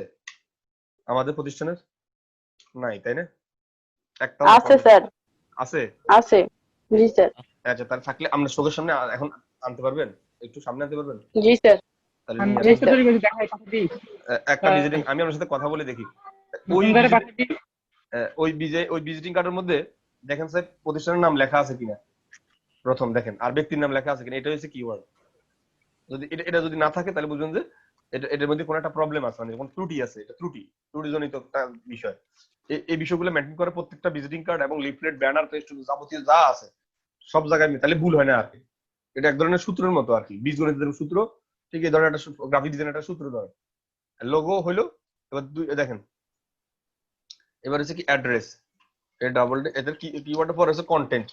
আমাদের প্রতিষ্ঠানের? নাই তাই না? একটা আছে স্যার, আছে, আছে। জি স্যার। আচ্ছা তাহলে থাকলে আমরা চোখের সামনে এখন আনতে পারবেন, একটু সামনে আনতে পারবেন? জি স্যার। তাহলে জি স্যার। একটা ভিজিটিং, আমি আপনার সাথে কথা বলে দেখি। ওই ভিজিটিং কার্ডের মধ্যে দেখেন স্যার প্রতিষ্ঠানের নাম লেখা আছে কিনা, প্রথম দেখেন, আর ব্যক্তির নাম লেখা আছে কিনা, এটা হচ্ছে কিওয়ার্ড। যদি এটা যদি না থাকে তাহলে বুঝবেন যে এটার মধ্যে কোনো একটা প্রবলেম আছে, মানে কোন ত্রুটি আছে, এটা ত্রুটিজনিত একটা বিষয়। এই বিষয়গুলো মেনটেন করে প্রত্যেকটা ভিজিটিং কার্ড এবং লিফলেট, ব্যানার, পেস্ট যাবতীয় যা আছে সব জায়গায় তাহলে ভুল হয় না আর কি। এটা এক ধরনের সূত্রের মতো আর কি, বীজগণিতের সূত্র, ঠিক এই ধরনের একটা গ্রাফিক ডিজাইন একটা সূত্র ধরে। লোগো হইলো, এবার দেখেন এবার হচ্ছে কি অ্যাড্রেস, এর ডাবল এদের কিওয়ার্ডের পর হচ্ছে কন্টেন্ট।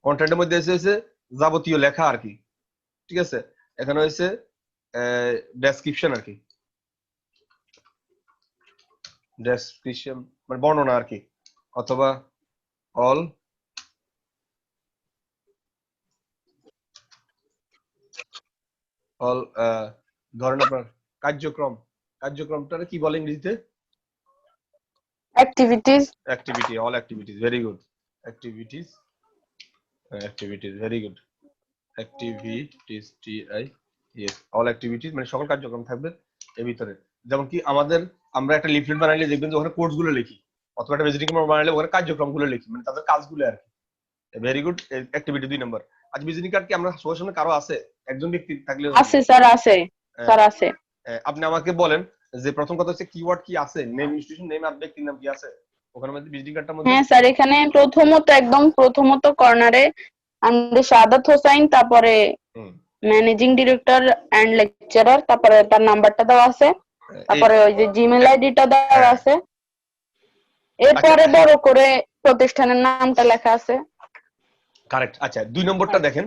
কন্টেন্টের মধ্যে হচ্ছে যাবতীয় লেখা আর কি, ঠিক আছে। এখানে হচ্ছে ডেসক্রিপশন আর কি, ডেসক্রিপশন মানে বর্ণনা আর কি, অথবা অল ধরেন আপনার কার্যক্রমটা কি বলে ইংরেজিতে? activities, activity, all activities, very good. Activities very good. Activities all activities মানে সকল কার্যক্রম থাকবে এর ভিতরে। যেমন কি আমরা একটা লিফলেট বানাইলে দেখবেন যে ওখানে কোর্স গুলো লিখি, অথবা একটা ভিজিটিং কার্ড বানাইলে ওখানে কার্যক্রমগুলো লিখি, মানে তাদের কাজগুলো আর কি। Very good. অ্যাক্টিভিটি 2 নম্বর। আজ ভিজিটিং কার্ড কি আমরা সবার সামনে কারো আছে? একজন ব্যক্তি থাকলে আছে স্যার, আছে স্যার, আছে। আপনি আমাকে বলেন যে প্রথম কথা হচ্ছে কিওয়ার্ড কি আছে, নেম, ইনস্টিটিউশন নেম আর ব্যক্তির নাম কি আছে ওখানে মধ্যে ভিজিটিং কার্ডটার মধ্যে? হ্যাঁ স্যার, এখানে প্রথমত কর্নারে আমাদের শাহাদাত হোসাইন, তারপরে ম্যানেজিং ডিরেক্টর এন্ড লেকচারার, তারপরে তার নাম্বারটা দেওয়া আছে, তারপরে ওই যে জিমেইল আইডিটা দেওয়া আছে, এরপরে বড় করে প্রতিষ্ঠানের নামটা লেখা আছে। কারেক্ট। আচ্ছা 2 নম্বরটা দেখেন,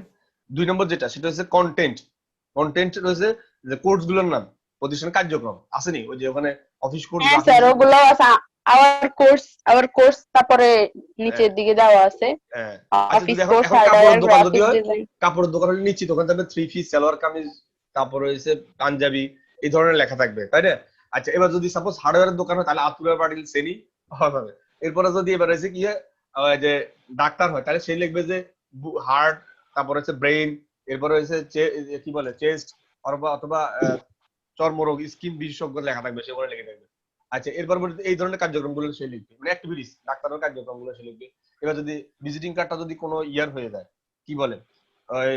2 নম্বর যেটা সেটা হচ্ছে কন্টেন্ট রয়েছে যে কোর্স গুলোর নাম, প্রতিষ্ঠানের কার্যক্রম আসেনি ওই যে ওখানে অফিস কোর্স। হ্যাঁ স্যার, ওগুলো আছে, আওয়ার কোর্স, তারপরে নিচের দিকে দেওয়া আছে office course, hardware, graphic design. কাপড়ের দোকান হলে নিশ্চিত ওখানে থাকবে 3 পিস, সালোয়ার কামিজ, তারপরে হচ্ছে পাঞ্জাবি, এই ধরনের লেখা থাকবে, তাই না? আচ্ছা এবার যদি সাপোজ হার্ডওয়্যারের দোকান হয় তাহলে আতুরা পাটিল শ্রেণী হবে। এরপরে যদি এবার হচ্ছে কি যে ডাক্তার হয় তাহলে সে লিখবে যে হার্ট, তারপরে হচ্ছে ব্রেইন, এরপরে হচ্ছে কি বলে চেস্ট, অথবা চর্মরোগ, স্কিন বিশেষজ্ঞ লেখা থাকবে, সেগুলো লিখে থাকবে। আচ্ছা এরপর এই ধরনের কার্যক্রমগুলো সে লিখবে, মানে অ্যাক্টিভিটিস ডাক্তারের কার্যক্রমগুলো সে লিখবে। এবার যদি ভিজিটিং কার্ডটা যদি কোনো ইয়ার হয়ে যায়, কি বলে ওই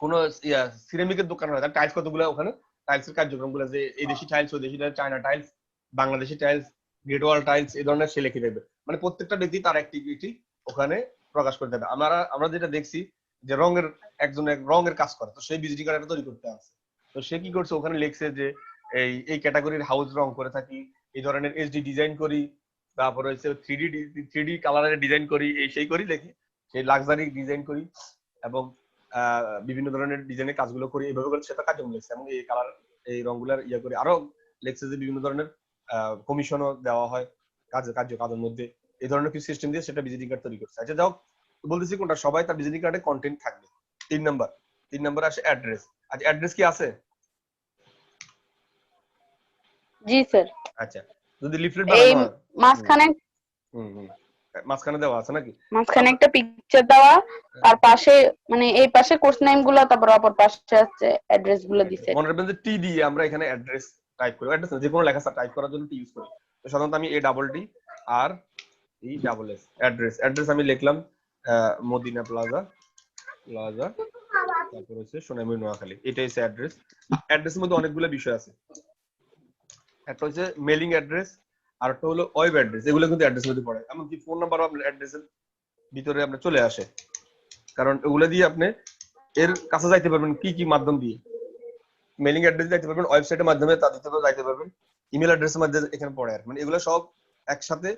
কোন সিরামিকের দোকান হয়, তার টাইলস কতগুলো ওখানে টাইলসের কার্যক্রমগুলো, যে এই দেশি টাইলস, ওই দেশি tiles, China tiles, Bangladeshi tiles, great wall tiles, এই ধরনের সে লিখে দেবে। মানে প্রত্যেকটা ব্যক্তি তার অ্যাক্টিভিটি ওখানে প্রকাশ করে দেবে। আমরা যেটা দেখছি যে রঙের কাজ করে, তো সেই ভিজিটিং কার্ড তৈরি করতে আছে, তো সে কি করছে ওখানে লিখছে যে এই ক্যাটাগরির হাউস রং করে থাকি, এই ধরনের এইচডি ডিজাইন করি, তারপরে হচ্ছে থ্রিডি কালারের ডিজাইন করি, এই সেই করি লিখি, সেই লাক্সারি ডিজাইন করি এবং বিভিন্ন ধরনের ডিজাইনের কাজগুলো করি, এইভাবে করে সেটা কাজে লেগছে। এবং এই কালার এই রংগুলার ইয়ে করে আরো লেগছে যে বিভিন্ন ধরনের কমিশনও দেওয়া হয় কাজের মধ্যে, এই ধরনের কিছু সিস্টেম দিয়ে সেটা ভিজিটিং কার্ড তৈরি করছে। আচ্ছা যাও বলতেছি কোনটা, সবাই তার ভিজিটিং কার্ডে কন্টেন্ট থাকবে। 3 নম্বর আসে অ্যাড্রেস। আচ্ছা অ্যাড্রেস কি আছে? জি স্যার। আচ্ছা যদি লিফলেট এই বানানো হয় মাঝখানে দেওয়া আছে নাকি? মাঝখানে একটা পিকচার দেওয়া, তার পাশে মানে এই পাশে কোর্স নেম গুলো, তারপর অপর পাশে আছে অ্যাড্রেস গুলো দিছে। মনে রাখবেন যে টি দিয়ে আমরা এখানে অ্যাড্রেস টাইপ করি, অ্যাড্রেস যে কোনো লেখা টাইপ করার জন্য টি ইউজ করি। তো সাধারণত আমি ADD আর ESS অ্যাড্রেস আমি লিখলাম মদিনা প্লাজা, তারপর হচ্ছে সোনামুড়ি নোয়াখালী, এটাই হচ্ছে অ্যাড্রেস। অ্যাড্রেসের মধ্যে অনেকগুলো বিষয় আছে, একটা হচ্ছে মেলিং অ্যাড্রেস, আর একটা হলো ওয়েব অ্যাড্রেস, এগুলো কিন্তু অ্যাড্রেসের মধ্যে পড়ে। এমনকি ফোন নাম্বারও আপনার অ্যাড্রেসের ভিতরে আপনার চলে আসে, কারণ এগুলো দিয়ে আপনি এর কাছে যাইতে পারবেন কি মাধ্যম দিয়ে, মেলিং অ্যাড্রেস যাইতে পারবেন, ওয়েবসাইটের মাধ্যমে তাদের থেকে যাইতে পারবেন, ইমেল অ্যাড্রেসের মাধ্যমে এখানে পড়ে আর মানে এগুলো সব একসাথে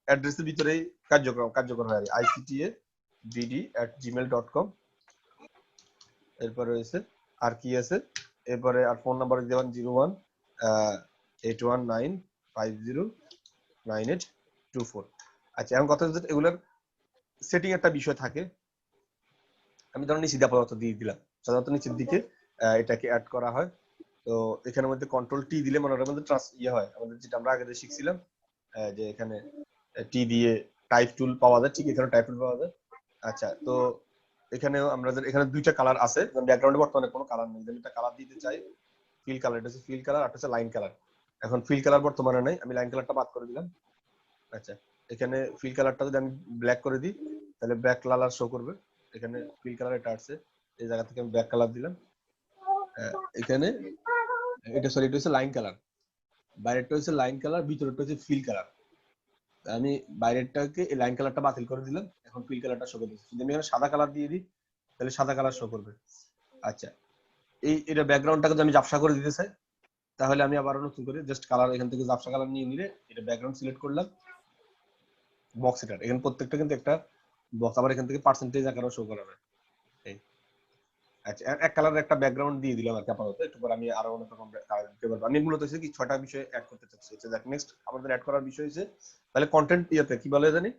অ্যাড্রেসের ভিতরেই কার্যকর হয় আর ictabd@gmail.com। এরপরে রয়েছে আর কি আছে, এরপরে আর ফোন নাম্বার দেবেন 018195098824। আচ্ছা এখন কথা হচ্ছে এগুলোর সেটিং একটা বিষয় থাকে, আমি ধরুন নিচে আপাতত দিয়ে দিলাম, সাধারণত নিচের দিকে এটাকে অ্যাড করা হয়। তো এখানের মধ্যে কন্ট্রোল টি দিলে মনে রাখবেন হয় আমাদের যেটা আমরা আগে শিখছিলাম যে এখানে টি দিয়ে টাইপ টুল পাওয়া যায়, ঠিক এখানে টাইপ টুল পাওয়া যায়। আচ্ছা তো এখানেও আমরা এখানে দুইটা কালার আছে, ব্যাকগ্রাউন্ডে বর্তমানে কোনো কালার নেই, আমি একটা কালার দিতে চাই, ফিল কালার, এটা হচ্ছে ফিল কালার, আর হচ্ছে লাইন কালার। এখন ফিল কালার বর্তমানে নাই, আমি লাইন কালারটা বাদ করে দিলাম। আচ্ছা এখানে ফিল কালারটা যদি আমি ব্ল্যাক করে দিই তাহলে ব্ল্যাক কালার শো করবে, এখানে ফিল কালার এটা আসছে, এই জায়গা থেকে আমি ব্ল্যাক কালার দিলাম। এখানে এটা সরি এটা হচ্ছে লাইন কালার, বাইরেরটা হচ্ছে লাইন কালার, ভিতরেরটা হচ্ছে ফিল কালার। আমি বাইরেরটাকে এই লাইন কালারটা বাতিল করে দিলাম, এখন ফিল কালারটা শো করবে। যদি আমি এখানে সাদা কালার দিয়ে দিই তাহলে সাদা কালার শো করবে। আচ্ছা, এটা ব্যাকগ্রাউন্ডটাকে যদি আমি ঝাপসা করে দিতে চাই তাহলে আমি আবার নতুন করে জাস্ট কালার এখান থেকে ঝাপসা কালার নিয়ে নিলে এটা ব্যাকগ্রাউন্ড সিলেক্ট করলাম, বক্স এটা এখানে প্রত্যেকটা কিন্তু একটা বক্স, আবার এখান থেকে পার্সেন্টেজ আকারও শো করাবে। এই আচ্ছা, এক কালারের একটা ব্যাকগ্রাউন্ড দিয়ে দিলাম আর কি আপাতত, একটু পর আমি আরো অনেক রকম কালার দিতে পারবো। আমি মূলত হচ্ছে কি 6টা বিষয় অ্যাড করতে চাচ্ছি। দেখ নেক্সট আমাদের অ্যাড করার বিষয় হচ্ছে তাহলে কন্টেন্ট ইয়েতে কি বলে জানি,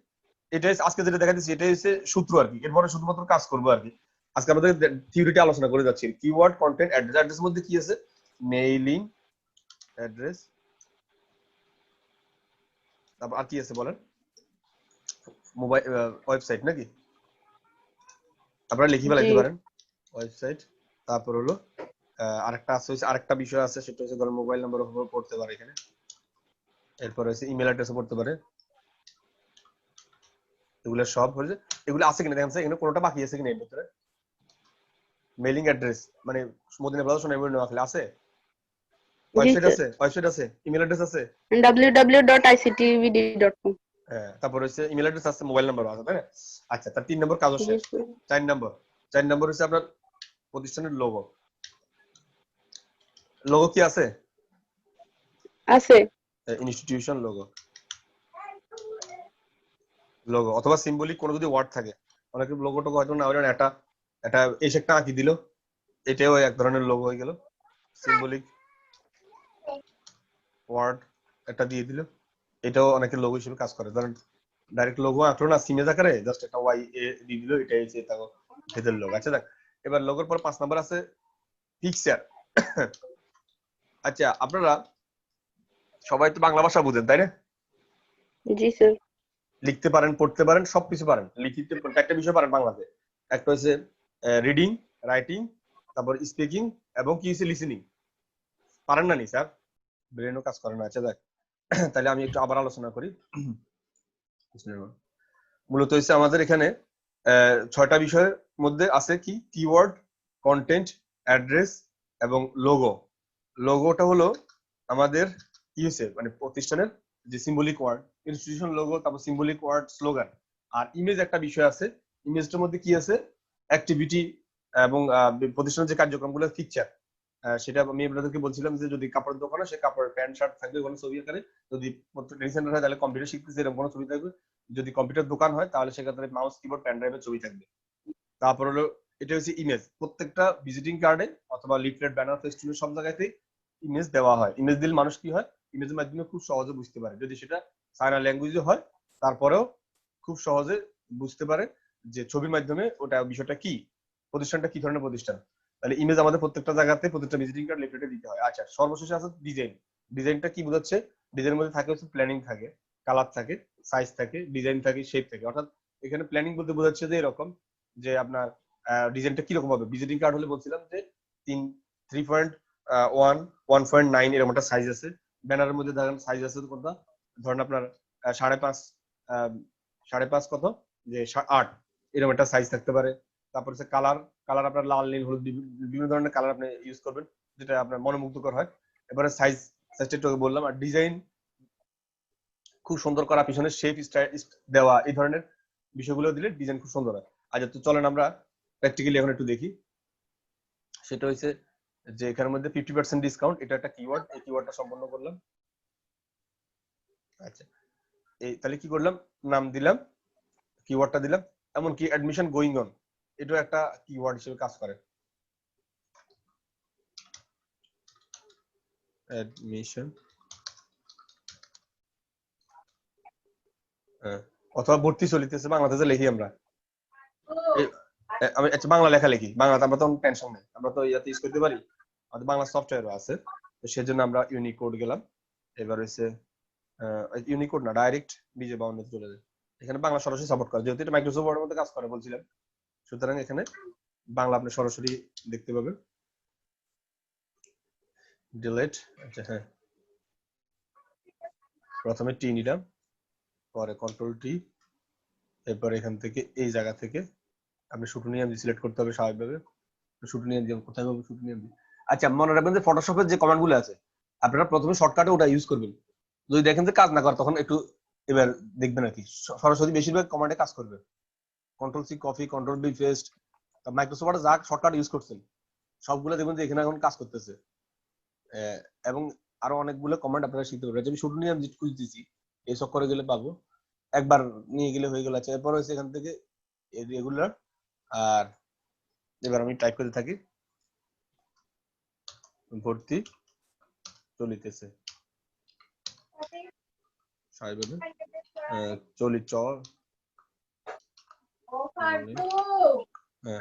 এটাই আজকে যেটা দেখা যাচ্ছে এটাই হচ্ছে সূত্র আর কি। এরপরে শুধুমাত্র কাজ করবো আর কি। আজকে আমাদের থিওরিটা আলোচনা করে যাচ্ছি। Keyword, content, address. অ্যাড্রেসের মধ্যে কি আছে? মেইলিং অ্যাড্রেস, তারপর আর কি আছে বলেন? মোবাইল, ওয়েবসাইট নাকি? আপনারা লিখে জি ফেলাইতে পারেন ওয়েবসাইট। তারপর হলো আরেকটা আছে, আরেকটা বিষয় আছে, সেটা হচ্ছে ধরো মোবাইল নাম্বার পড়তে পারে এখানে। এরপর হচ্ছে ইমেল অ্যাড্রেসও পড়তে পারে। এগুলো সব হচ্ছে, এগুলো আছে কিনা দেখেন এখানে কোনোটা বাকি আছে কিনা এর ভিতরে। মেইলিং অ্যাড্রেস মানে মদিনা ব্রাদার্স সোনাইমুড়ি নোয়াখালী আছে, জি ওয়েবসাইট স্যার, আছে, ওয়েবসাইট আছে, ইমেল অ্যাড্রেস আছে, www.ictvd.com। হ্যাঁ, তারপর হচ্ছে ইমেল অ্যাড্রেস আছে, মোবাইল নাম্বার আছে, তাই না? আচ্ছা, তার 3 নম্বর কাজ জি শেষ। স্যার। 4 নম্বর হচ্ছে আপনার প্রতিষ্ঠানের লোগো। লোগো কি আছে? আছে। ইনস্টিটিউশন লোগো, লোগো অথবা সিম্বলিক কোনো যদি ওয়ার্ড থাকে, অনেকে লোগোটা হয়তো না হলে একটা একটা এসে একটা আঁকি দিল, এটাও এক ধরনের লোগো হয়ে গেল। সিম্বলিক ওয়ার্ড একটা দিয়ে দিল, এটাও অনেকে লোগো হিসেবে কাজ করে। ধরেন ডাইরেক্ট লোগো আঁকলো না সিমেজ আকারে, জাস্ট একটা ওয়াই এ দিয়ে দিল, এটাই হচ্ছে তাও ভেতর লোগো। আচ্ছা দেখ, এবার লোগোর পর 5 নাম্বার আছে পিকচার। আচ্ছা, আপনারা সবাই তো বাংলা ভাষা বুঝেন তাই না? জি স্যার। লিখতে পারেন, পড়তে পারেন, সবকিছু পারেন। লিখিতে একটা বিষয় পারেন বাংলাতে, একটা হচ্ছে রিডিং, রাইটিং, তারপর স্পিকিং এবং কি হচ্ছে লিসেনিং। পারেন না নি স্যার? ব্রেনও কাজ করে না। আচ্ছা দেখ, তাহলে আমি একটু আবার আলোচনা করি। মূলত হচ্ছে আমাদের এখানে 6টা বিষয়ের মধ্যে আছে কি কিওয়ার্ড, কন্টেন্ট, অ্যাড্রেস এবং লোগো। লোগোটা হলো আমাদের কি হচ্ছে মানে প্রতিষ্ঠানের যে সিম্বলিক ওয়ার্ড, ইনস্টিটিউশন লোগো, তারপর সিম্বলিক ওয়ার্ড, স্লোগান। আর ইমেজ একটা বিষয় আছে, ইমেজটার মধ্যে কি আছে? অ্যাক্টিভিটি এবং প্রতিষ্ঠানের যে কার্যক্রমগুলো, পিকচার। সেটা আমি আপনাদেরকে বলছিলাম যে যদি কাপড়ের দোকান হয় সে কাপড়ের প্যান্ট শার্ট থাকবে ওখানে ছবি আকারে, যদি ট্রেনিং সেন্টার হয় তাহলে কম্পিউটার শিখতেছে এরকম কোনো ছবি থাকবে, যদি কম্পিউটার দোকান হয় তাহলে সেক্ষেত্রে মাউস, কিবোর্ড, পেন ড্রাইভের ছবি থাকবে। তারপর হলো এটা হচ্ছে ইমেজ। প্রত্যেকটা ভিজিটিং কার্ডে অথবা লিফলেট, ব্যানার, ফেস্টুনে সব জায়গাতেই ইমেজ দেওয়া হয়। ইমেজ দিলে মানুষ কি হয়, ইমেজের মাধ্যমে খুব সহজে বুঝতে পারে, যদি সেটা সাইন ল্যাঙ্গুয়েজে হয় তারপরেও খুব সহজে বুঝতে পারে যে ছবির মাধ্যমে ওটা বিষয়টা কি, প্রতিষ্ঠানটা কি ধরনের প্রতিষ্ঠান। তাহলে ইমেজ আমাদের প্রত্যেকটা জায়গাতে, প্রত্যেকটা ভিজিটিং কার্ড, লিফলেটে দিতে হয়। আচ্ছা, সর্বশেষে আছে ডিজাইন। ডিজাইনটা কি বোঝাচ্ছে? ডিজাইনের মধ্যে থাকে হচ্ছে প্ল্যানিং থাকে, কালার থাকে, সাইজ থাকে, ডিজাইন থাকে, শেপ থাকে। অর্থাৎ এখানে প্ল্যানিং বলতে বোঝাচ্ছে যে এরকম যে আপনার ডিজাইনটা কিরকম হবে। ভিজিটিং কার্ড হলে বলছিলাম যে 3.1, 1.9 এরকম একটা সাইজ আছে। ব্যানারের মধ্যে ধরেন সাইজ আছে কোনটা, ধরেন আপনার 5.5, 5.5 কত যে 8 এরকম একটা সাইজ থাকতে পারে। তারপর হচ্ছে কালার, কালার আপনার লাল, নীল, হলুদ বিভিন্ন ধরনের কালার আপনি ইউজ করবেন যেটা আপনার মনোমুগ্ধকর হয়। এবারে সাইজটা একটু বললাম। আর ডিজাইন খুব সুন্দর করা, পিছনে শেপ দেওয়া, এই ধরনের বিষয়গুলো দিলে ডিজাইন খুব সুন্দর হয়। আচ্ছা, তো চলেন আমরা প্র্যাকটিক্যালি এখন একটু দেখি। সেটা হচ্ছে যে এখানের মধ্যে 50% ডিসকাউন্ট, এটা একটা কিওয়ার্ড, এই কিওয়ার্ডটা সম্পন্ন করলাম। আচ্ছা, এই তাহলে কি করলাম, নাম দিলাম, কিওয়ার্ডটা দিলাম। এমনকি অ্যাডমিশন গোয়িং অন, এটাও একটা কিওয়ার্ড হিসেবে কাজ করে। অ্যাডমিশন, অথবা ভর্তি চলিতেছে, বাংলাদেশে লিখি আমরা। আমি আচ্ছা বাংলা লেখা লিখি, বাংলাতে আমরা তো টেনশন নেই, আমরা তো ইয়াতে ইউজ করতে পারি, আমাদের বাংলা সফটওয়্যারও আছে। তো সেজন্য আমরা ইউনিকোড গেলাম। এবার হচ্ছে ইউনিকোড না, ডাইরেক্ট বিজে বাউন্ডে চলে যায়। এখানে বাংলা সরাসরি সাপোর্ট করে, যেহেতু এটা মাইক্রোসফট ওয়ার্ডের মধ্যে কাজ করে বলছিলাম, সুতরাং এখানে বাংলা আপনি সরাসরি দেখতে পাবেন। ডিলিট, আচ্ছা হ্যাঁ, প্রথমে টি নিলাম, পরে কন্ট্রোল টি, এরপর এখান থেকে এই জায়গা থেকে আপনি শুটুনিয়াম সিলেক্ট করতে হবে স্বাভাবিকভাবে। শুটুনিয়াম দিয়ে কোথায় পাবো? শুটুনিয়াম দিয়ে আচ্ছা মনে রাখবেন যে ফটোশপের যে কমান্ড গুলো আছে আপনারা প্রথমে শর্টকাটে ওটা ইউজ করবেন, যদি দেখেন যে কাজ না করে তখন একটু এবার দেখবেন আর কি, সরাসরি বেশিরভাগ কমান্ডে কাজ করবে। Control C copy, control B paste, Microsoft যা শর্টকাট ইউজ করছেন সবগুলো দেখবেন যে এখানে এখন কাজ করতেছে। এবং আরো অনেকগুলো কমান্ড আপনারা শিখতে পারবেন। আমি শুধু নিয়ে কুইজ দিছি, এই সব করে গেলে পাবো, একবার নিয়ে গেলে হয়ে গেল। আচ্ছা এরপর হচ্ছে এখান থেকে রেগুলার, আর এবার আমি টাইপ করতে থাকি ভর্তি চলিতেছে সাহেবের চলি চ হ্যাঁ।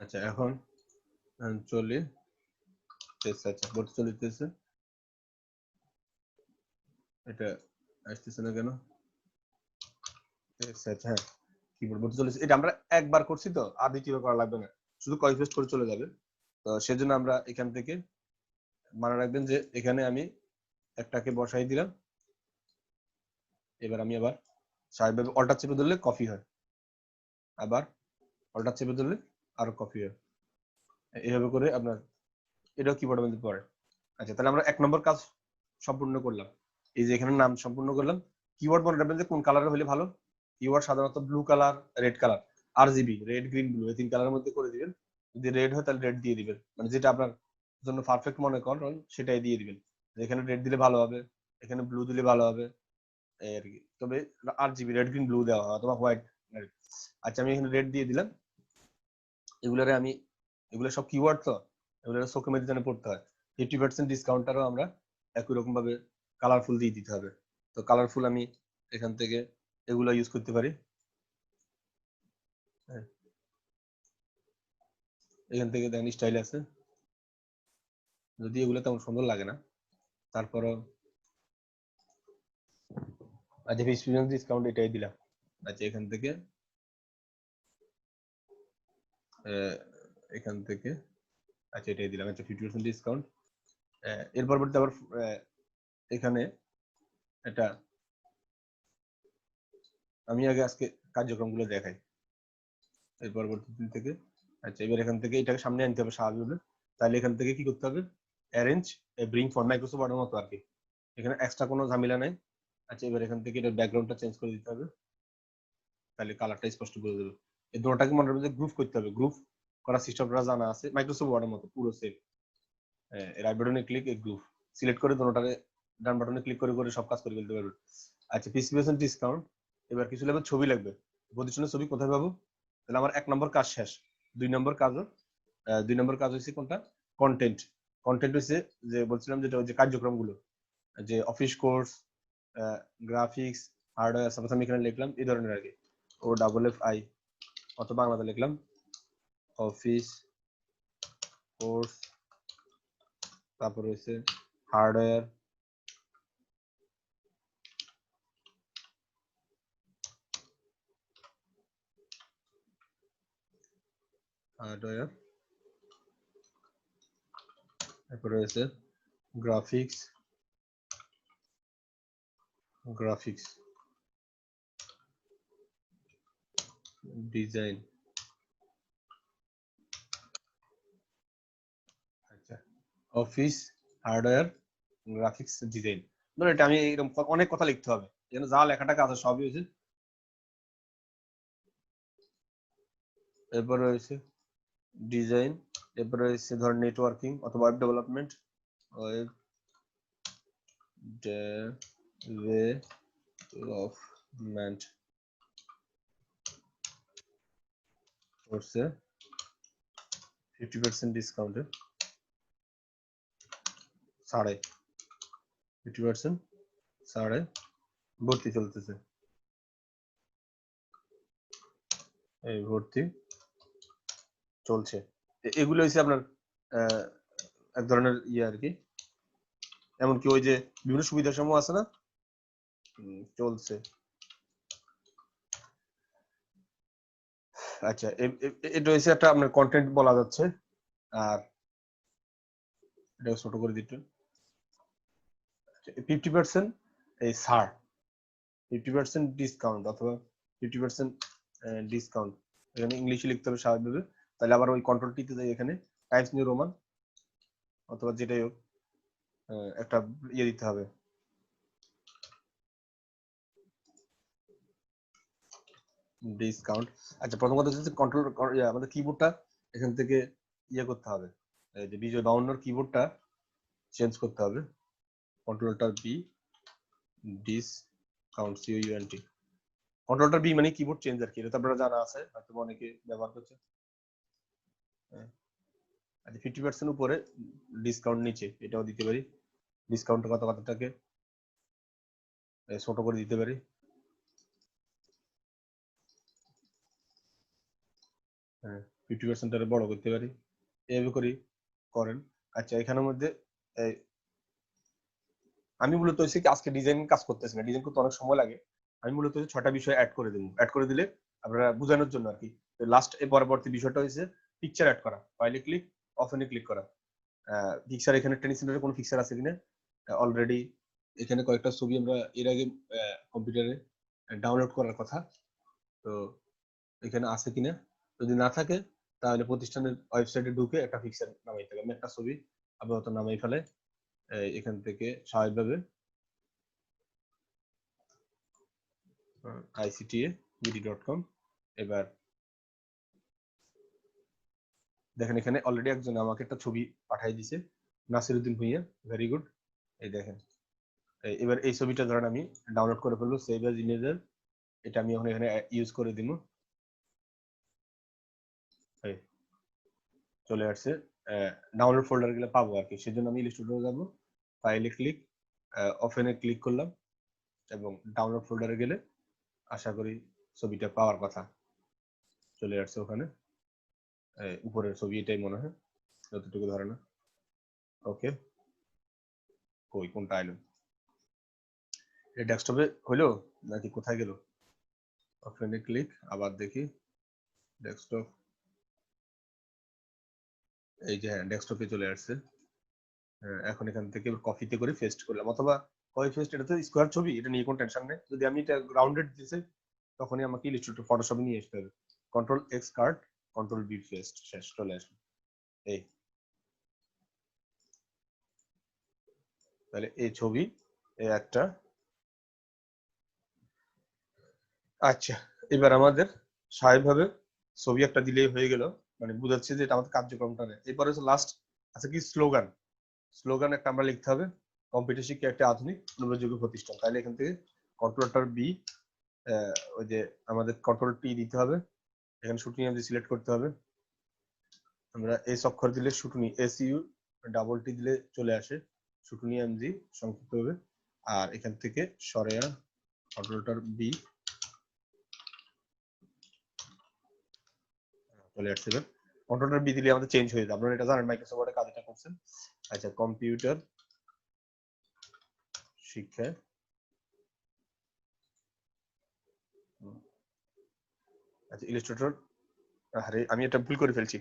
আচ্ছা এখন চলি আচ্ছা ভর্তি চলিতেছে, এটা আসতেছে না কেন? আচ্ছা হ্যাঁ কিবোর্ড ভর্তি চলেছে, এটা আমরা একবার করছি তো আর দ্বিতীয়বার করা লাগবে না, শুধু কপি পেস্ট করে চলে যাবে। তো সেজন্য আমরা এখান থেকে মনে রাখবেন যে এখানে আমি একটাকে বসাই দিলাম, এবার আমি আবার স্বাভাবিকভাবে অল্টার চেপে ধরলে কপি হয়, আবার অল্টার চেপে ধরলে আরো কপি হয়, এইভাবে করে আপনার এটাও কিবোর্ডের মধ্যে পড়ে। আচ্ছা তাহলে আমরা 1 নম্বর কাজ সম্পূর্ণ করলাম, এই যে এখানে নাম সম্পূর্ণ করলাম। কিওয়ার্ড মনে রাখবেন যে কোন কালারের হলে ভালো, কিওয়ার্ড সাধারণত blue colour, red colour, RGB, red green blue এই 3 কালারের মধ্যে করে দিবেন। যদি রেড হয় তাহলে রেড দিয়ে দিবেন, মানে যেটা আপনার জন্য পারফেক্ট মনে করেন সেটাই দিয়ে দিবেন। এখানে রেড দিলে ভালো হবে, এখানে ব্লু দিলে ভালো হবে এই আর কি। তবে আরজিবি রেড গ্রিন ব্লু দেওয়া হয় অথবা হোয়াইট। আচ্ছা আমি এখানে রেড দিয়ে দিলাম। এগুলো সব কিওয়ার্ড তো, এগুলো চোখে মেঝে জানে পড়তে হয়। 50% ডিসকাউন্টারও আমরা একই রকম ভাবে কালারফুল দিয়ে দিতে হবে। তো কালারফুল আমি এখান থেকে এগুলো ইউজ করতে পারি। এখান থেকে দেখেন স্টাইল আছে, যদি এগুলো তেমন সুন্দর লাগে না তারপরও আচ্ছা 50% ডিসকাউন্ট এটাই দিলাম। আচ্ছা এখান থেকে আচ্ছা এটাই দিলাম। আচ্ছা 50% ডিসকাউন্ট। এর পরবর্তীতে আবার এখানে এটা আমি আগে আজকে কার্যক্রমগুলো দেখাই, এর পরবর্তী দিন থেকে। আচ্ছা এবার এখান থেকে এটাকে সামনে আনতে হবে স্বাভাবিকভাবে, তাহলে এখান থেকে কি করতে হবে, অ্যারেঞ্জ ব্রিং ফর মাইক্রোসফট ওয়ার্ডের মতো আর কি, এখানে এক্সট্রা কোনো ঝামেলা নাই। আচ্ছা এবার এখান থেকে এটা ব্যাকগ্রাউন্ডটা চেঞ্জ করে দিতে হবে, তাহলে কালারটা স্পষ্ট করে দেবে। এই দুটোটাকে মনে রাখবেন যে গ্রুপ করতে হবে, গ্রুপ করার সিস্টেমটা জানা আছে মাইক্রোসফট ওয়ার্ডের মতো পুরো সেম। রাইট বাটনে ক্লিক এই গ্রুপ সিলেক্ট করে দুটোটারে ডান বাটনে ক্লিক করে করে সব কাজ করে ফেলতে পারবেন। আচ্ছা 50% ডিসকাউন্ট। এবার কিছু লাগবে, ছবি লাগবে, প্রতিষ্ঠানের ছবি কোথায় পাবো? তাহলে আমার 1 নম্বর কাজ শেষ। 2 নম্বর কাজ হচ্ছে কোনটা, কন্টেন্ট। কন্টেন্ট হচ্ছে যে বলছিলাম যেটা ওই যে কার্যক্রমগুলো, যে office course, graphics, hardware, suppose আমি এখানে লিখলাম এই ধরনের আর কি, ও ডাবল এফ আই অথবা বাংলাতে লিখলাম অফিস কোর্স, তারপর হচ্ছে হার্ডওয়্যার, তারপরে হচ্ছে গ্রাফিক্স ডিজাইন। আচ্ছা অফিস হার্ডওয়্যার গ্রাফিক্স ডিজাইন, ধরো এটা আমি এরকম অনেক কথা লিখতে হবে, যেন যা লেখাটা আছে সবই হয়েছে। এরপরে রয়েছে ডিজাইন, এরপরে রয়েছে ধর নেটওয়ার্কিং অথবা ওয়েব ডেভেলপমেন্ট, ওয়েব ডেভেলপমেন্ট করছে 50% ডিসকাউন্টে, 50% ছাড়ে ভর্তি চলতেছে, এই ভর্তি চলছে। এগুলো হচ্ছে আপনার এক ধরনের ইয়ে আর কি, এমনকি ওই যে বিভিন্ন সুবিধা সমূহ আছে না চলছে। আচ্ছা এটা হচ্ছে একটা আপনার কন্টেন্ট বলা যাচ্ছে, আর এটা ছোট করে দিতে 50% এই ছাড়, 50% ডিসকাউন্ট অথবা 50% ডিসকাউন্ট, এখানে ইংলিশে লিখতে হবে স্বাভাবিকভাবে। তাহলে আবার ওই কন্ট্রোল টিতে যাই, এখানে টাইমস নিউ রোমান অথবা যেটাই হোক একটা ইয়ে দিতে হবে, ডিসকাউন্ট। আচ্ছা, প্রথম কথা হচ্ছে কন্ট্রোল আমাদের কিবোর্ডটা এখান থেকে ইয়ে করতে হবে, এই যে বিজয় বাউন্ডার কিবোর্ডটা চেঞ্জ করতে হবে, কন্ট্রোলটার বি, ডিসকাউন্ট COUNT, কন্ট্রোলটার বি মানে কিবোর্ড চেঞ্জ আর কি, এটা তো আপনারা জানা আছে, হয়তো অনেকে ব্যবহার করছে। আচ্ছা, 50% উপরে ডিসকাউন্ট নিচে এটাও দিতে পারি, ডিসকাউন্ট কতটাকে ছোট করে দিতে পারি, 50% বড় করতে পারি, এইভাবে করি করেন। আচ্ছা, এখানের মধ্যে আমি মূলত হচ্ছে কি আজকে ডিজাইন কাজ করতেছি না, ডিজাইন করতে অনেক সময় লাগে, আমি মূলত 6টা বিষয় অ্যাড করে দেবো, অ্যাড করে দিলে আপনারা বোঝানোর জন্য আর কি। লাস্ট এর পরবর্তী বিষয়টা হচ্ছে পিকচার অ্যাড করা, ফাইলে ক্লিক, অপশনে ক্লিক করা, পিকচার এখানে ট্রেনিং সেন্টারে কোনো পিকচার আছে কিনা, অলরেডি এখানে কয়েকটা ছবি আমরা এর আগে কম্পিউটারে ডাউনলোড করার কথা, তো এখানে আছে কিনা, যদি না থাকে তাহলে প্রতিষ্ঠানের ওয়েবসাইটে ঢুকে একটা পিকচার নামাইতে হবে, আমি একটা ছবি আপাতত নামাই ফেলে এখান থেকে স্বাভাবিকভাবে ICTA-BD.com। এবার দেখেন এখানে অলরেডি একজন আমাকে একটা ছবি পাঠিয়ে দিয়েছে, নাসিরউদ্দিন ভুঁইয়া, ভেরি গুড। এই দেখেন, এবার এই ছবিটা ধরেন আমি ডাউনলোড করে ফেলবো, সেভ অ্যাজ ইমেজের, এটা আমি এখন এখানে ইউজ করে দিব, চলে আসছে, ডাউনলোড ফোল্ডার গুলো পাবো আর কি, সেজন্য আমি ইলাস্ট্রেটরে যাব, ফাইলে ক্লিক, ওপেনে ক্লিক করলাম এবং ডাউনলোড ফোল্ডারে গেলে আশা করি ছবিটা পাওয়ার কথা, চলে আসছে ওখানে, উপরের ছবি এটাই মনে হয় যতটুকু ধারণা। ওকে, কই কোনটা আইলো, এটা ডেস্কটপে হইলো নাকি কোথায় গেল, ওপেনে ক্লিক, আবার দেখি ডেস্কটপ, এই যে হ্যাঁ ডেস্কটপে চলে আসছে। এখন এখান থেকে কপিতে করে পেস্ট করলাম, অথবা কপি পেস্ট, এটা তো স্কোয়ার ছবি, এটা নিয়ে কোনো টেনশন নেই, যদি আমি এটা রাউন্ডেড দিতে তখনই আমাকে ইলাস্ট্রেটর ফটোশপে নিয়ে আসতে হবে, control X card, control B paste, শেষ, চলে আসলো। এই তাহলে এই ছবি এই একটা। আচ্ছা, এবার আমাদের স্বাভাবিকভাবে ছবি একটা দিলেই হয়ে গেল, মানে বুঝাচ্ছে যে এটা আমাদের কার্যক্রমটা নেই। এরপরে হচ্ছে লাস্ট আছে কি স্লোগান, স্লোগান একটা আমরা লিখতে হবে, কম্পিউটার শিক্ষা একটা আধুনিক নির্ভরযোগ্য প্রতিষ্ঠান, তাহলে এখান থেকে কন্ট্রোলটার বি, ওই যে আমাদের কন্ট্রোল টি দিতে হবে, এখানে শুটনি এমজি সিলেক্ট করতে হবে, আমরা এস অক্ষর দিলে শুটনি, SU ডাবল টি দিলে চলে আসে শুটনি এমজি সংক্ষিপ্ত হবে, আর এখান থেকে সরেয়া কন্ট্রোলটার বি চলে আসছে, কন্ট্রোলটার বি দিলে আমাদের চেঞ্জ হয়ে যাবে, আপনারা এটা জানেন মাইক্রোসফট ওয়ার্ডে কাজ এটা করছেন। আচ্ছা, কম্পিউটার শিক্ষা, আচ্ছা ইলাস্ট্রেটর, আরে আমি এটা ভুল করে ফেলছি,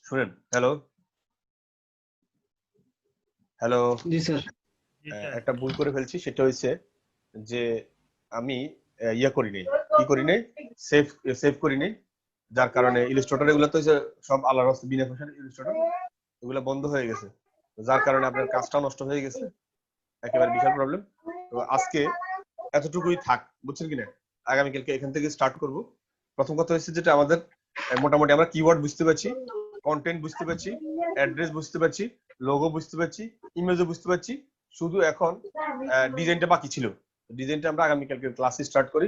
শুনেন, হ্যালো হ্যালো, জি স্যার। একটা ভুল করে ফেলছি, সেটা হচ্ছে যে আমি ইয়া করি নাই, কি করি নাই, সেভ সেভ করি নাই, যার কারণে ইলাস্ট্রেটর এগুলো তো সব আলাদা বিনা পয়সার ইলাস্ট্রেটর, এগুলো বন্ধ হয়ে গেছে, যার কারণে আপনার কাজটা নষ্ট হয়ে গেছে, একেবারে বিশাল প্রবলেম। তো আজকে এতটুকুই থাক, বুঝছেন কিনা, আগামীকালকে এখান থেকে স্টার্ট করব। প্রথম কথা হচ্ছে যেটা আমাদের মোটামুটি আমরা কিওয়ার্ড বুঝতে পারছি, কন্টেন্ট বুঝতে পারছি, অ্যাড্রেস বুঝতে পারছি, লোগো বুঝতে পারছি, ইমেজও বুঝতে পারছি, শুধু এখন ডিজাইনটা বাকি ছিল, ডিজাইনটা আমরা আগামীকালকে ক্লাসে স্টার্ট করি।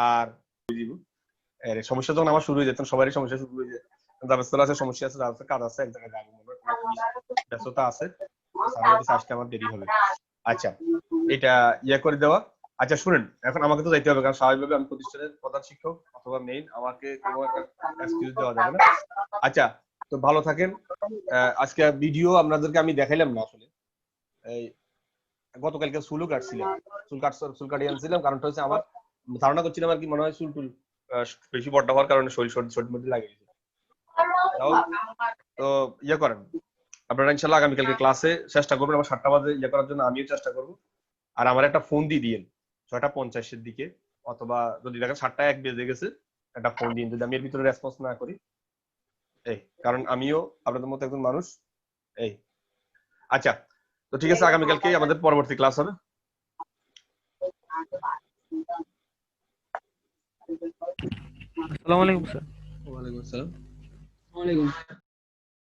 আর সমস্যা যখন আমার শুরু হয়ে যেত, সবারই সমস্যা শুরু হয়ে যায়, আছে, সমস্যা আছে, কাজ আছে, এক জায়গায় যাবো, ব্যস্ততা আছে, আজকে আমার দেরি হবে। আচ্ছা, এটা ইয়ে করে দেওয়া। আচ্ছা শুনেন, এখন আমাকে তো যাইতে হবে, কারণ স্বাভাবিকভাবে আমি প্রতিষ্ঠানের প্রধান শিক্ষক অথবা মেইন, আমাকে কোনো একটা এক্সকিউজ দেওয়া যাবে না। আচ্ছা, তো ভালো থাকেন। আজকে ভিডিও আপনাদেরকে আমি দেখাইলাম না, আসলে এই গতকালকে চুলও কাটছিলাম, চুল কাটিয়ে আনছিলাম, কারণটা হচ্ছে আমার ধারণা করছিলাম আর কি, মনে হয় চুল টুল বেশি বড় হওয়ার কারণে শরীর মধ্যে লাগে গেছে। তো ইয়ে করেন আপনারা, ইনশাল্লাহ আগামীকালকে ক্লাসে চেষ্টা করবেন আমার 7টা বাজে ইয়ে করার জন্য, আমিও চেষ্টা করবো। আর আমার একটা ফোন দিয়ে দিয়েন 6টা 50-এর দিকে, অথবা যদি দেখেন 7টা 1 বেজে গেছে একটা ফোন দিন, যদি আমি এর ভিতরে রেসপন্স না করি, এই কারণ আমিও আপনাদের মতো একজন মানুষ। এই আচ্ছা, তো ঠিক আছে, আগামীকালকে আমাদের পরবর্তী ক্লাস হবে। আসসালামু আলাইকুম স্যার। ওয়ালাইকুম আসসালাম। ওয়ালাইকুম